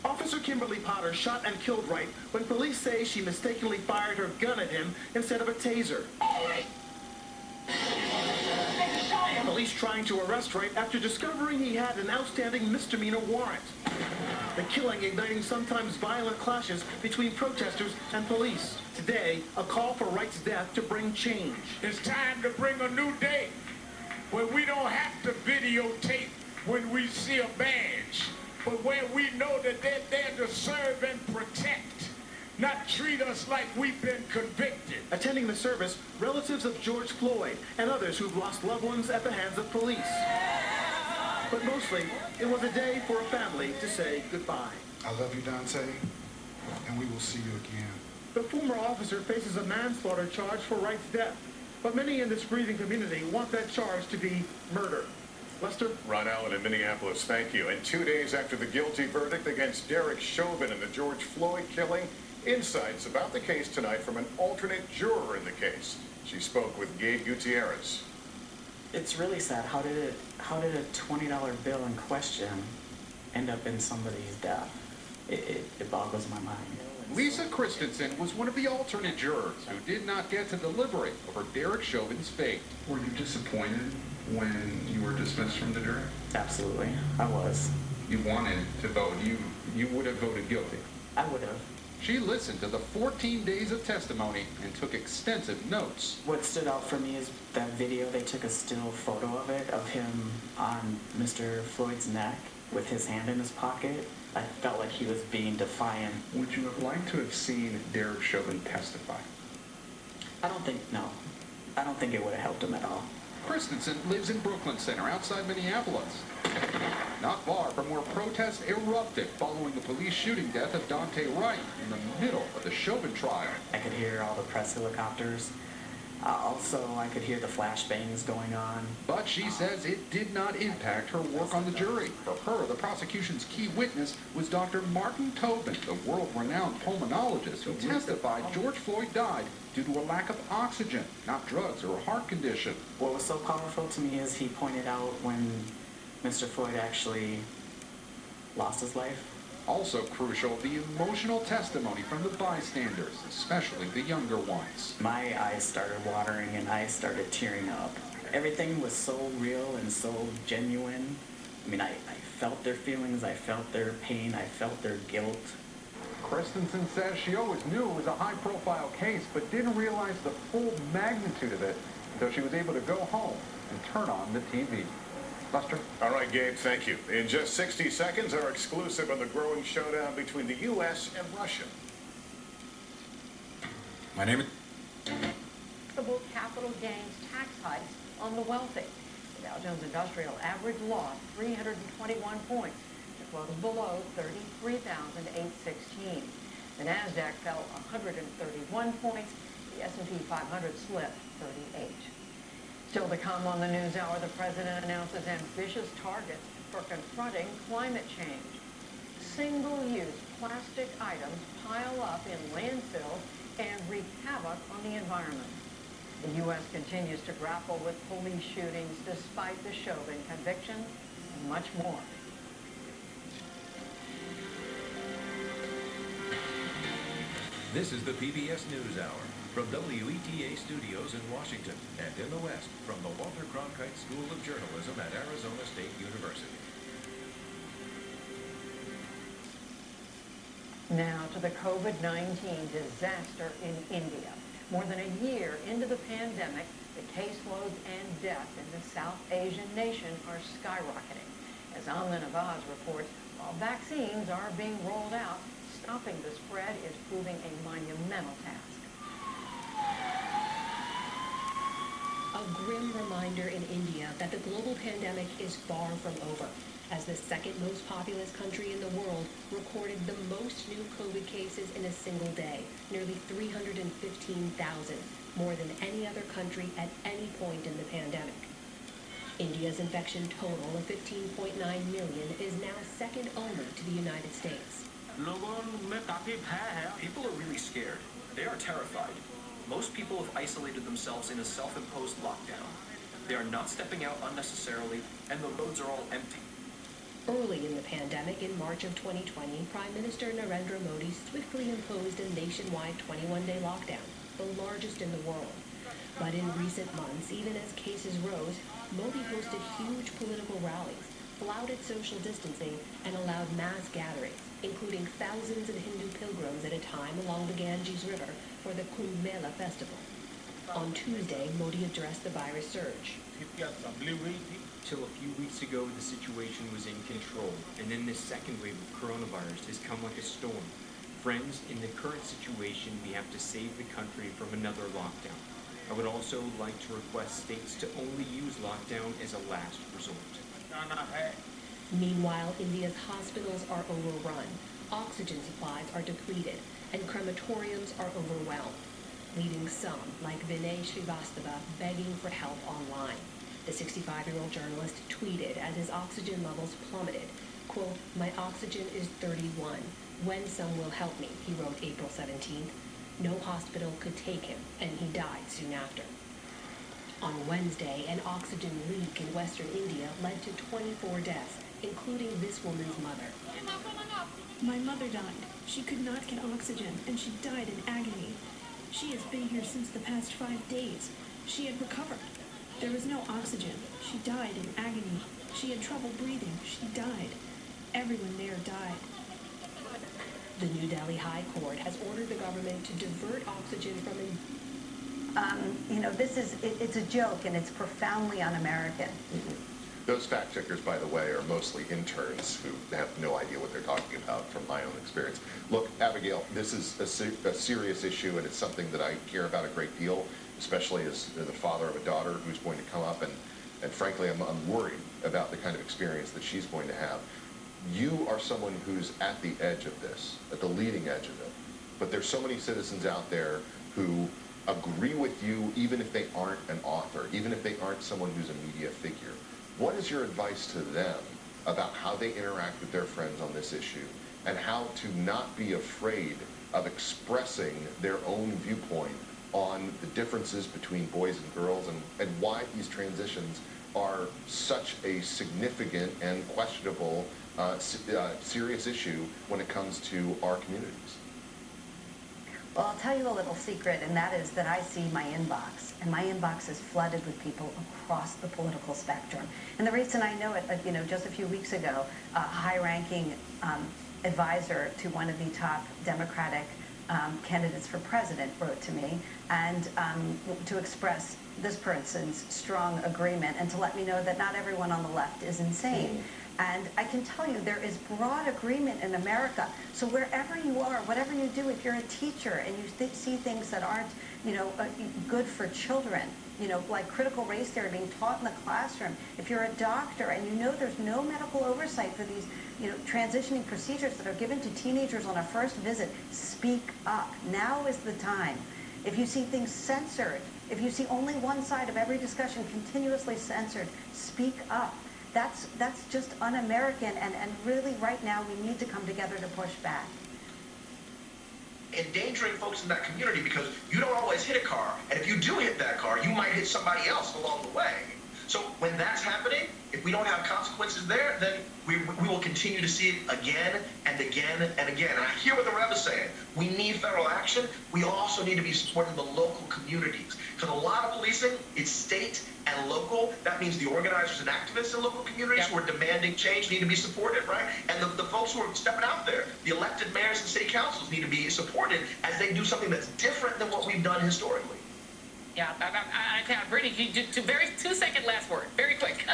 Officer Kimberly Potter shot and killed Wright when police say she mistakenly fired her gun at him instead of a taser. Police trying to arrest Wright after discovering he had an outstanding misdemeanor warrant. The killing igniting sometimes violent clashes between protesters and police. Today, a call for Wright's death to bring change. It's time to bring a new day where we don't have to videotape when we see a badge, but where we know that they're there to serve and protect, not treat us like we've been convicted. Attending the service, relatives of George Floyd and others who've lost loved ones at the hands of police. But mostly, it was a day for a family to say goodbye. I love you, Daunte, and we will see you again. The former officer faces a manslaughter charge for Wright's death, but many in this grieving community want that charge to be murder. Lester? Ron Allen in Minneapolis, thank you. And 2 days after the guilty verdict against Derek Chauvin in the George Floyd killing, insights about the case tonight from an alternate juror in the case. She spoke with Gabe Gutierrez. It's really sad. How did a $20 bill in question end up in somebody's death? It boggles my mind. Lisa Christensen was one of the alternate jurors who did not get to deliberate over Derek Chauvin's fate. Were you disappointed when you were dismissed from the jury? Absolutely, I was. You wanted to vote. You would have voted guilty. I would have. She listened to the 14 days of testimony and took extensive notes. What stood out for me is that video. They took a still photo of it, of him on Mr. Floyd's neck with his hand in his pocket. I felt like he was being defiant. Would you have liked to have seen Derek Chauvin testify? No. I don't think it would have helped him at all. Christensen lives in Brooklyn Center outside Minneapolis, not far from where protests erupted following the police shooting death of Daunte Wright in the middle of the Chauvin trial. I could hear all the press helicopters. Also, I could hear the flashbangs going on. But she says it did not impact her work on the jury. For her, the prosecution's key witness was Dr. Martin Tobin, the world-renowned pulmonologist who testified George Floyd died due to a lack of oxygen, not drugs or a heart condition. What was so powerful to me is he pointed out when Mr. Floyd actually lost his life. Also crucial, the emotional testimony from the bystanders, especially the younger ones. My eyes started watering and I started tearing up. Everything was so real and so genuine. I mean, I felt their feelings, I felt their pain, I felt their guilt. Christensen says she always knew it was a high-profile case, but didn't realize the full magnitude of it until she was able to go home and turn on the TV. Lester? All right, Gabe, thank you. In just 60 seconds, our exclusive on the growing showdown between the U.S. and Russia. My name is... Capital gains tax hikes on the wealthy. The Dow Jones Industrial Average lost 321 points to close below 33,816. The Nasdaq fell 131 points. The S&P 500 slipped 38. Still to come on the NewsHour, the president announces ambitious targets for confronting climate change. Single-use plastic items pile up in landfills and wreak havoc on the environment. The U.S. continues to grapple with police shootings despite the Chauvin conviction, and much more. This is the PBS NewsHour. From WETA Studios in Washington and in the West from the Walter Cronkite School of Journalism at Arizona State University. Now to the COVID-19 disaster in India. More than a year into the pandemic, the caseloads and deaths in the South Asian nation are skyrocketing. As Amna Nawaz reports, while vaccines are being rolled out, stopping the spread is proving a monumental task. A grim reminder in India that the global pandemic is far from over, as the second most populous country in the world recorded the most new COVID cases in a single day, nearly 315,000, more than any other country at any point in the pandemic. India's infection total of 15.9 million is now second only to the United States. People are really scared. They are terrified. Most people have isolated themselves in a self-imposed lockdown. They are not stepping out unnecessarily, and the roads are all empty. Early in the pandemic, in March of 2020, Prime Minister Narendra Modi swiftly imposed a nationwide 21-day lockdown, the largest in the world. But in recent months, even as cases rose, Modi hosted huge political rallies, flouted social distancing, and allowed mass gatherings, including thousands of Hindu pilgrims at a time along the Ganges River for the Kumbh Mela festival. On Tuesday, Modi addressed the virus surge. Till a few weeks ago, the situation was in control, and then this second wave of coronavirus has come like a storm. Friends, in the current situation, we have to save the country from another lockdown. I would also like to request states to only use lockdown as a last resort. Meanwhile, India's hospitals are overrun, oxygen supplies are depleted, and crematoriums are overwhelmed, leaving some, like Vinay Srivastava, begging for help online. The 65-year-old journalist tweeted as his oxygen levels plummeted, quote, "My oxygen is 31. When some will help me," he wrote April 17th. No hospital could take him, and he died soon after. On Wednesday, an oxygen leak in western India led to 24 deaths, including this woman's mother. My mother died. She could not get oxygen, and she died in agony. She has been here since the past 5 days. She had recovered. There was no oxygen. She died in agony. She had trouble breathing. She died. Everyone there died. The New Delhi High Court has ordered the government to divert oxygen from it's a joke, and it's profoundly un-American. Those fact checkers, by the way, are mostly interns who have no idea what they're talking about from my own experience. Look, Abigail, this is a serious issue, and it's something that I care about a great deal. especially as the father of a daughter who's going to come up, and frankly, I'm worried about the kind of experience that she's going to have. You are someone who's at the edge of this, at the leading edge of it. But there's so many citizens out there who agree with you even if they aren't an author, even if they aren't someone who's a media figure. What is your advice to them about how they interact with their friends on this issue and how to not be afraid of expressing their own viewpoint on the differences between boys and girls and why these transitions are such a significant and questionable serious issue when it comes to our communities? Well, I'll tell you a little secret, and that is that I see my inbox, and my inbox is flooded with people across the political spectrum. And the reason I know it, just a few weeks ago, a high-ranking advisor to one of the top Democratic candidates for president wrote to me and to express this person's strong agreement and to let me know that not everyone on the left is insane. And I can tell you there is broad agreement in America. So wherever you are, whatever you do, if you're a teacher and you see things that aren't, good for children, like critical race theory being taught in the classroom, if you're a doctor and you know there's no medical oversight for these, transitioning procedures that are given to teenagers on a first visit, speak up. Now is the time. If you see things censored, if you see only one side of every discussion continuously censored, speak up. That's just un-American, and really right now we need to come together to push back. Endangering folks in that community because you don't always hit a car, and if you do hit that car, you might hit somebody else along the way. So when that's happening, if we don't have consequences there, then we will continue to see it again and again and again. And I hear what the Rev is saying. We need federal action. We also need to be supporting the local communities. Because a lot of policing is state and local. That means the organizers and activists in local communities who are demanding change need to be supported, right? And the folks who are stepping out there, the elected mayors and city councils need to be supported as they do something that's different than what we've done historically. Yeah, Brittany, can you do two-second last word, very quick.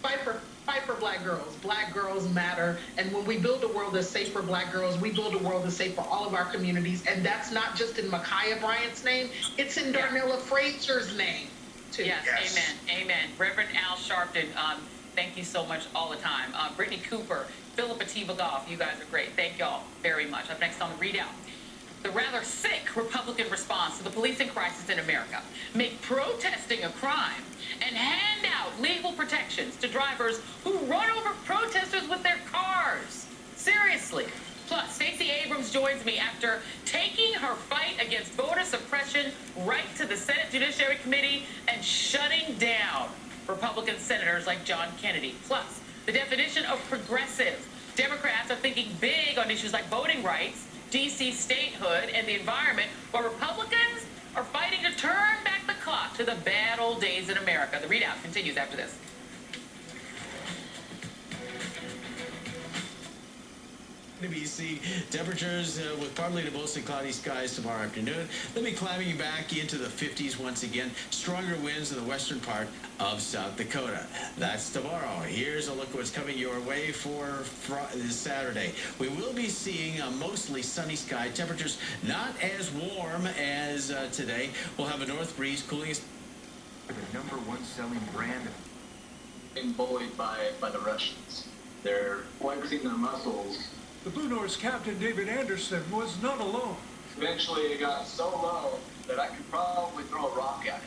Fight for black girls. Black girls matter. And when we build a world that's safe for black girls, we build a world that's safe for all of our communities. And that's not just in Micaiah Bryant's name, it's in Darnella Fraser's name, too. Yes, amen. Reverend Al Sharpton, thank you so much all the time. Brittany Cooper, Philip Atiba-Goff, you guys are great. Thank y'all very much. Up next on the Readout. The rather sick Republican response to the policing crisis in America. Make protesting a crime and hand out legal protections to drivers who run over protesters with their cars. Seriously. Plus, Stacey Abrams joins me after taking her fight against voter suppression right to the Senate Judiciary Committee and shutting down Republican senators like John Kennedy. Plus, the definition of progressive. Democrats are thinking big on issues like voting rights, D.C. statehood, and the environment, while Republicans are fighting to turn back the clock to the bad old days in America. The Readout continues after this. NBC temperatures with partly to mostly cloudy skies tomorrow afternoon. They'll be climbing back into the 50s once again. Stronger winds in the western part of South Dakota. That's tomorrow. Here's a look at what's coming your way for this Saturday. We will be seeing a mostly sunny sky. Temperatures not as warm as today. We'll have a north breeze cooling us. The #1 selling brand. Being bullied by the Russians. They're flexing their muscles. The Blue Norse captain, David Anderson, was not alone. Eventually, it got so low that I could probably throw a rock at it.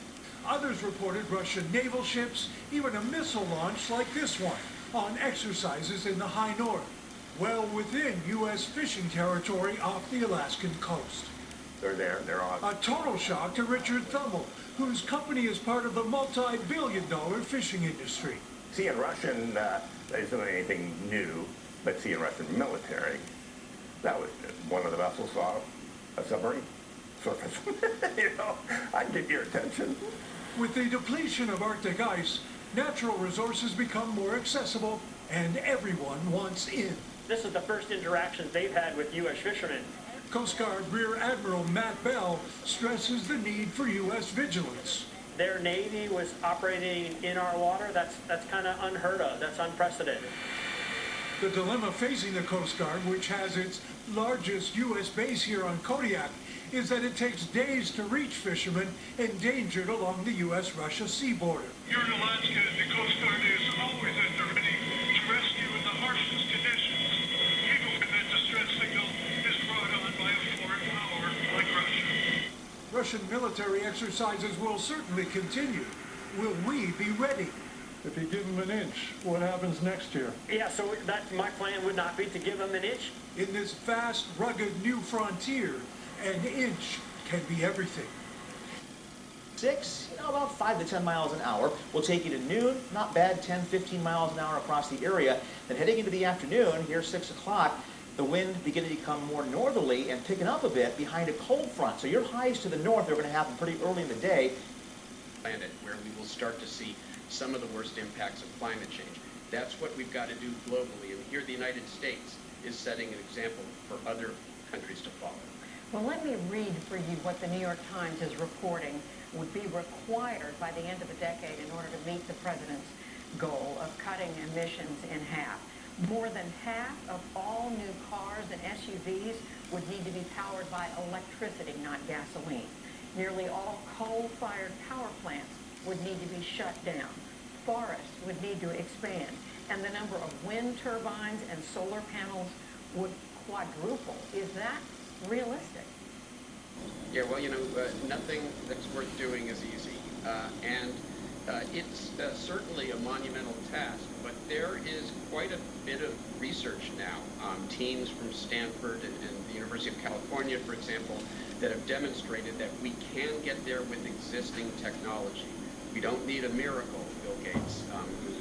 Others reported Russian naval ships, even a missile launch like this one, on exercises in the high north, well within U.S. fishing territory off the Alaskan coast. They're there, they're on. A total shock to Richard Thummel, whose company is part of the multi-billion-dollar fishing industry. Seeing Russian, isn't anything new. But seeing Russian military, that was one of the vessels saw a submarine surface. I'd get your attention. With the depletion of Arctic ice, natural resources become more accessible, and everyone wants in. This is the first interaction they've had with U.S. fishermen. Coast Guard Rear Admiral Matt Bell stresses the need for U.S. vigilance. Their Navy was operating in our water. That's kind of unheard of. That's unprecedented. The dilemma facing the Coast Guard, which has its largest U.S. base here on Kodiak, is that it takes days to reach fishermen endangered along the U.S.-Russia sea border. Here in Alaska, the Coast Guard is always at the ready to rescue in the harshest conditions, even when that distress signal is brought on by a foreign power like Russia. Russian military exercises will certainly continue. Will we be ready? If you give them an inch, what happens next year? Yeah, so that's my plan would not be to give them an inch. In this vast, rugged new frontier, an inch can be everything. 6, about 5 to 10 miles an hour. We'll take you to noon, not bad, 10, 15 miles an hour across the area. Then heading into the afternoon, here 6 o'clock, the wind beginning to become more northerly and picking up a bit behind a cold front. So your highs to the north are going to happen pretty early in the day. Planet where we will start to see some of the worst impacts of climate change. That's what we've got to do globally. And here the United States is setting an example for other countries to follow. Well, let me read for you what the New York Times is reporting would be required by the end of the decade in order to meet the president's goal of cutting emissions in half. More than half of all new cars and SUVs would need to be powered by electricity, not gasoline. Nearly all coal-fired power plants would need to be shut down. Forests would need to expand, and the number of wind turbines and solar panels would quadruple. Is that realistic? Yeah, well, nothing that's worth doing is easy. It's certainly a monumental task, but there is quite a bit of research now. Teams from Stanford and the University of California, for example, that have demonstrated that we can get there with existing technology. We don't need a miracle, Bill Gates,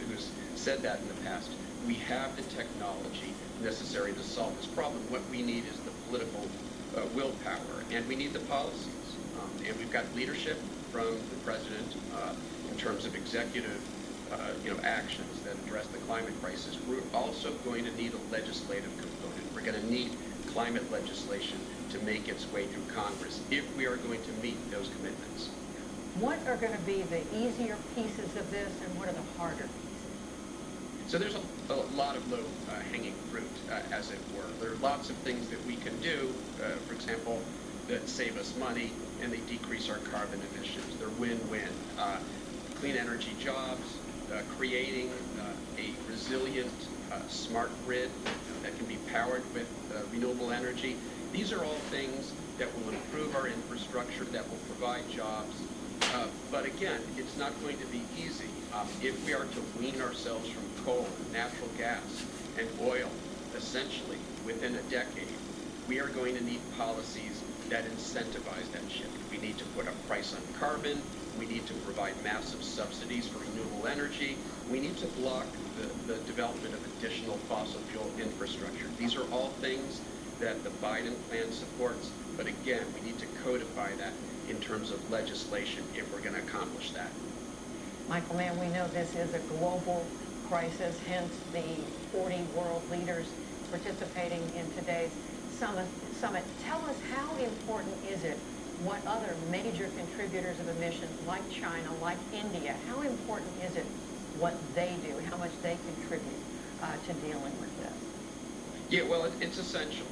who's said that in the past. We have the technology necessary to solve this problem. What we need is the political willpower, and we need the policies. And we've got leadership from the president in terms of executive actions that address the climate crisis. We're also going to need a legislative component. We're going to need climate legislation to make its way through Congress if we are going to meet those commitments. What are going to be the easier pieces of this, and what are the harder pieces? So there's a lot of low-hanging fruit, as it were. There are lots of things that we can do, for example, that save us money, and they decrease our carbon emissions. They're win-win. Clean energy jobs, creating a resilient, smart grid that can be powered with renewable energy. These are all things that will improve our infrastructure, that will provide jobs. But again, it's not going to be easy. If we are to wean ourselves from coal, natural gas, and oil, essentially within a decade, we are going to need policies that incentivize that shift. We need to put a price on carbon. We need to provide massive subsidies for renewable energy. We need to block the development of additional fossil fuel infrastructure. These are all things that the Biden plan supports, but again, we need to codify that in terms of legislation if we're going to accomplish that. Michael Mann, we know this is a global crisis, hence the 40 world leaders participating in today's summit. Tell us, how important is it what other major contributors of emissions, like China, like India, how important is it what they do, how much they contribute to dealing with this? Yeah, well, it's essential.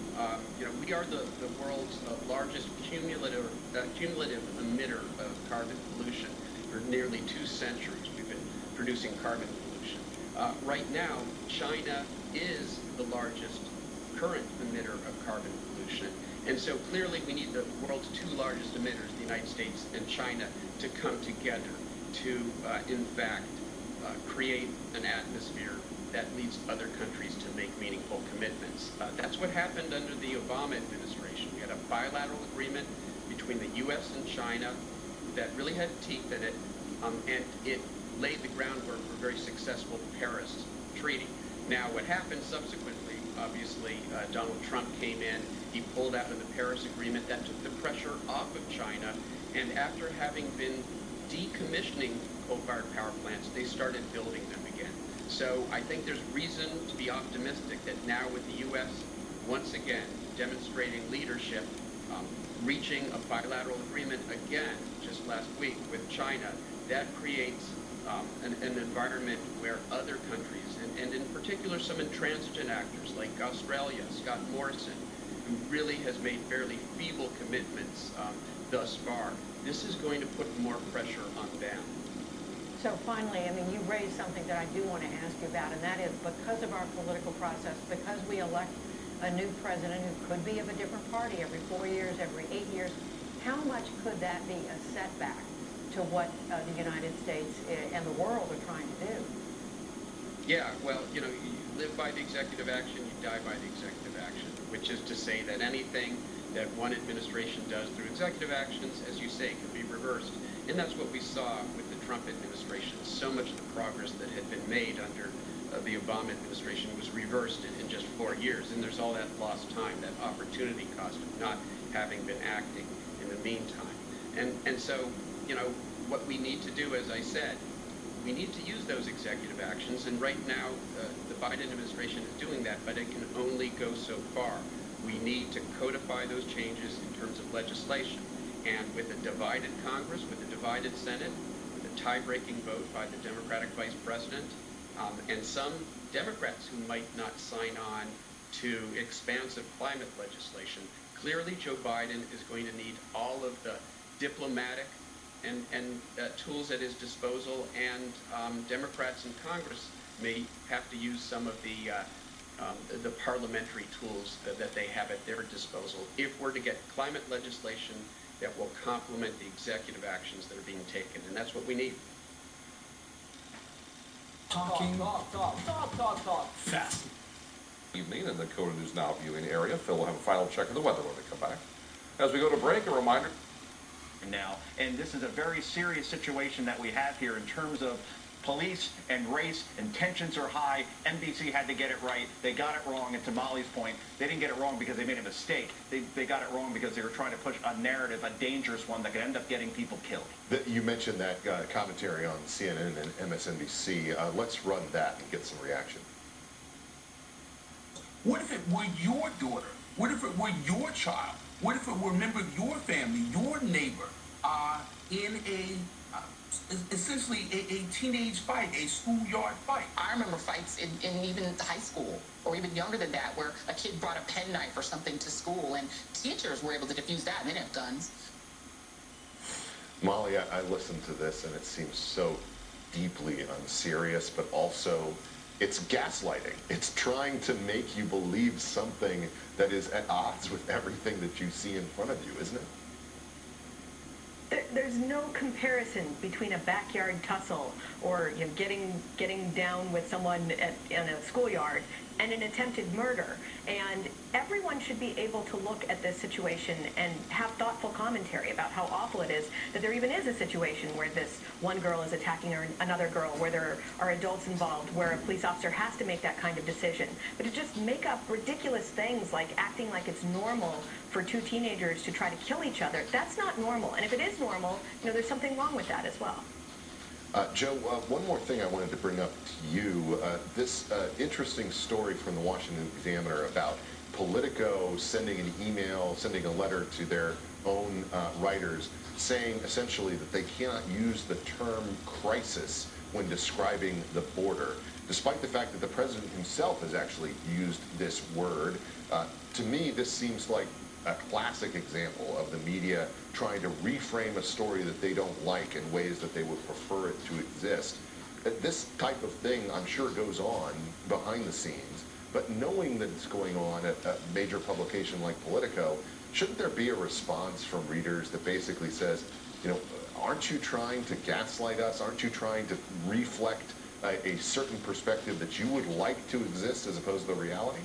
We are the world's largest cumulative emitter of carbon pollution. For nearly 2 centuries, we've been producing carbon pollution. Right now, China is the largest current emitter of carbon pollution. And so clearly we need the world's 2 largest emitters, the United States and China, to come together to, in fact, create an atmosphere that leads other countries to make meaningful commitments. That's what happened under the Obama administration. We had a bilateral agreement between the U.S. and China that really had teeth in it, and it laid the groundwork for a very successful Paris Treaty. Now, what happened subsequently, obviously, Donald Trump came in, he pulled out of the Paris Agreement. That took the pressure off of China, and after having been decommissioning coal-fired power plants, they started building them again. So I think there's reason to be optimistic that now with the U.S. once again demonstrating leadership, reaching a bilateral agreement again just last week with China, that creates an environment where other countries, and in particular some intransigent actors like Australia, Scott Morrison, who really has made fairly feeble commitments thus far. This is going to put more pressure on them. So finally, I mean, you raised something that I do want to ask you about, and that is because of our political process, because we elect a new president who could be of a different party every 4 years, every 8 years, how much could that be a setback to what the United States and the world are trying to do? Yeah, well, you know, you live by the executive action, you die by the executive action, which is to say that anything that one administration does through executive actions, as you say, can be reversed. And that's what we saw with the Trump administration. So much of the progress that had been made under the Obama administration was reversed in just 4 years. And there's all that lost time, that opportunity cost of not having been acting in the meantime. And so, you know, what we need to do, as I said, we need to use those executive actions. And right now, the Biden administration is doing that, but it can only go so far. We need to codify those changes in terms of legislation. And with a divided Congress, with a divided Senate, with a tie-breaking vote by the Democratic Vice President, and some Democrats who might not sign on to expansive climate legislation, clearly Joe Biden is going to need all of the diplomatic and tools at his disposal, and Democrats in Congress may have to use some of the parliamentary tools that they have at their disposal if we're to get climate legislation that will complement the executive actions that are being taken, and that's what we need. Talk. Fast. Evening in the Dakota News Now viewing area. Phil will have a final check of the weather when we come back. As we go to break, a reminder. Now, and this is a very serious situation that we have here in terms of police and race, and tensions are high. NBC had to get it right. They got it wrong, and to Molly's point, they didn't get it wrong because they made a mistake. They got it wrong because they were trying to push a narrative, a dangerous one that could end up getting people killed. You mentioned that commentary on CNN and MSNBC. Let's run that and get some reaction. What if it were your daughter? What if it were your child? What if it were a member of your family, your neighbor, in essentially a teenage fight, a schoolyard fight? I remember fights in even high school, or even younger than that, where a kid brought a penknife or something to school, and teachers were able to defuse that, and they didn't have guns. Molly, I listened to this, and it seems so deeply unserious, but also it's gaslighting. It's trying to make you believe something that is at odds with everything that you see in front of you, isn't it? There's no comparison between a backyard tussle or getting down with someone in a schoolyard and an attempted murder. And everyone should be able to look at this situation and have thoughtful commentary about how awful it is that there even is a situation where this one girl is attacking another girl, where there are adults involved, where a police officer has to make that kind of decision. But to just make up ridiculous things like acting like it's normal for two teenagers to try to kill each other, that's not normal. And if it is normal, there's something wrong with that as well. Joe, one more thing I wanted to bring up to you. This interesting story from the Washington Examiner about Politico sending an email, sending a letter to their own writers saying essentially that they cannot use the term crisis when describing the border, despite the fact that the president himself has actually used this word. To me, this seems like a classic example of the media trying to reframe a story that they don't like in ways that they would prefer it to exist. This type of thing, I'm sure, goes on behind the scenes, but knowing that it's going on at a major publication like Politico, shouldn't there be a response from readers that basically says, aren't you trying to gaslight us? Aren't you trying to reflect a certain perspective that you would like to exist as opposed to the reality?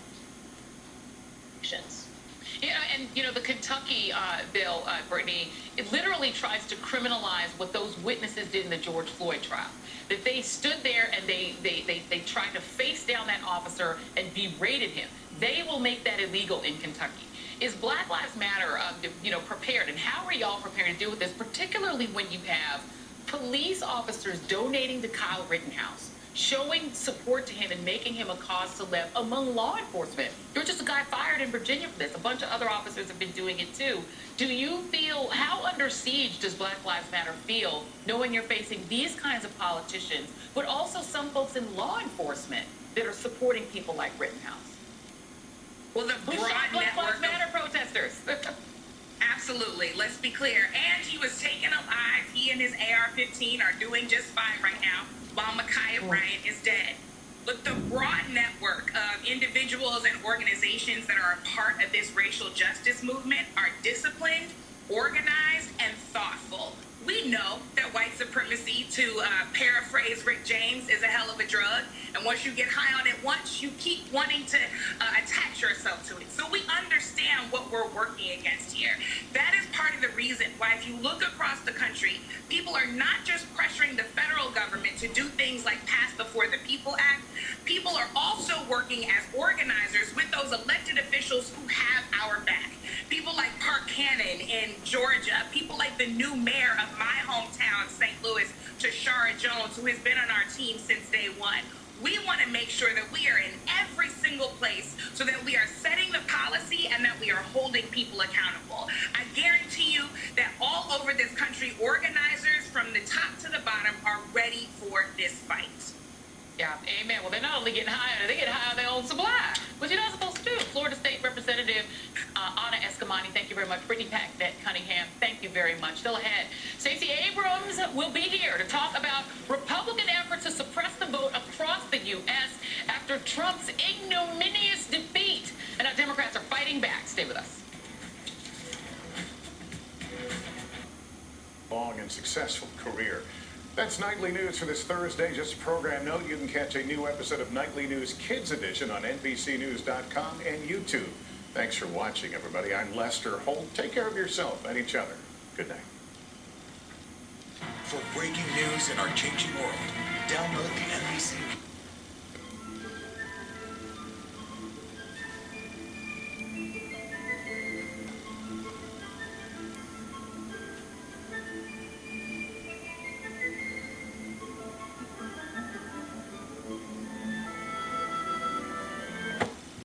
Yeah, and the Kentucky bill, Brittany, it literally tries to criminalize what those witnesses did in the George Floyd trial. That they stood there and they tried to face down that officer and berated him. They will make that illegal in Kentucky. Is Black Lives Matter, prepared, and how are y'all prepared to deal with this, particularly when you have police officers donating to Kyle Rittenhouse, showing support to him and making him a cause célèbre among law enforcement? There was just a guy fired in Virginia for this. A bunch of other officers have been doing it too. Do you feel, how under siege does Black Lives Matter feel, knowing you're facing these kinds of politicians, but also some folks in law enforcement that are supporting people like Rittenhouse? Well, the broad network Absolutely. Let's be clear. And he was taken alive. He and his AR-15 are doing just fine right now, while Ma'Khia Bryant is dead. Look, the broad network of individuals and organizations that are a part of this racial justice movement are disciplined, organized, and thoughtful. We know that white supremacy, to paraphrase Rick James, is a hell of a drug. And once you get high on it once, you keep wanting to attach yourself to it. So we understand what we're working against here. That is part of the reason why, if you look across the country, people are not just pressuring the federal government to do things like Pass Before the People Act. People are also working as organizers with those elected officials who have our back. People like Park Cannon in Georgia, people like the new mayor of my hometown, St. Louis, Tashara Jones, who has been on our team since day one. We want to make sure that we are in every single place so that we are setting the policy and that we are holding people accountable. I guarantee you that all over this country, organizers from the top to the bottom are ready for this fight. Yeah, amen. Well, they're not only getting higher, they get higher on their own supply, which you're not supposed to do. Florida State Representative Anna Eskamani, thank you very much. Brittany Cunningham, thank you very much. Still ahead, Stacey Abrams will be here to talk about Republican efforts to suppress the vote across the U.S. after Trump's ignominious defeat. And our Democrats are fighting back. Stay with us. Long and successful career. That's Nightly News for this Thursday. Just a program note, you can catch a new episode of Nightly News Kids Edition on NBCnews.com and YouTube. Thanks for watching, everybody. I'm Lester Holt. Take care of yourself and each other. Good night. For breaking news in our changing world, download the NBC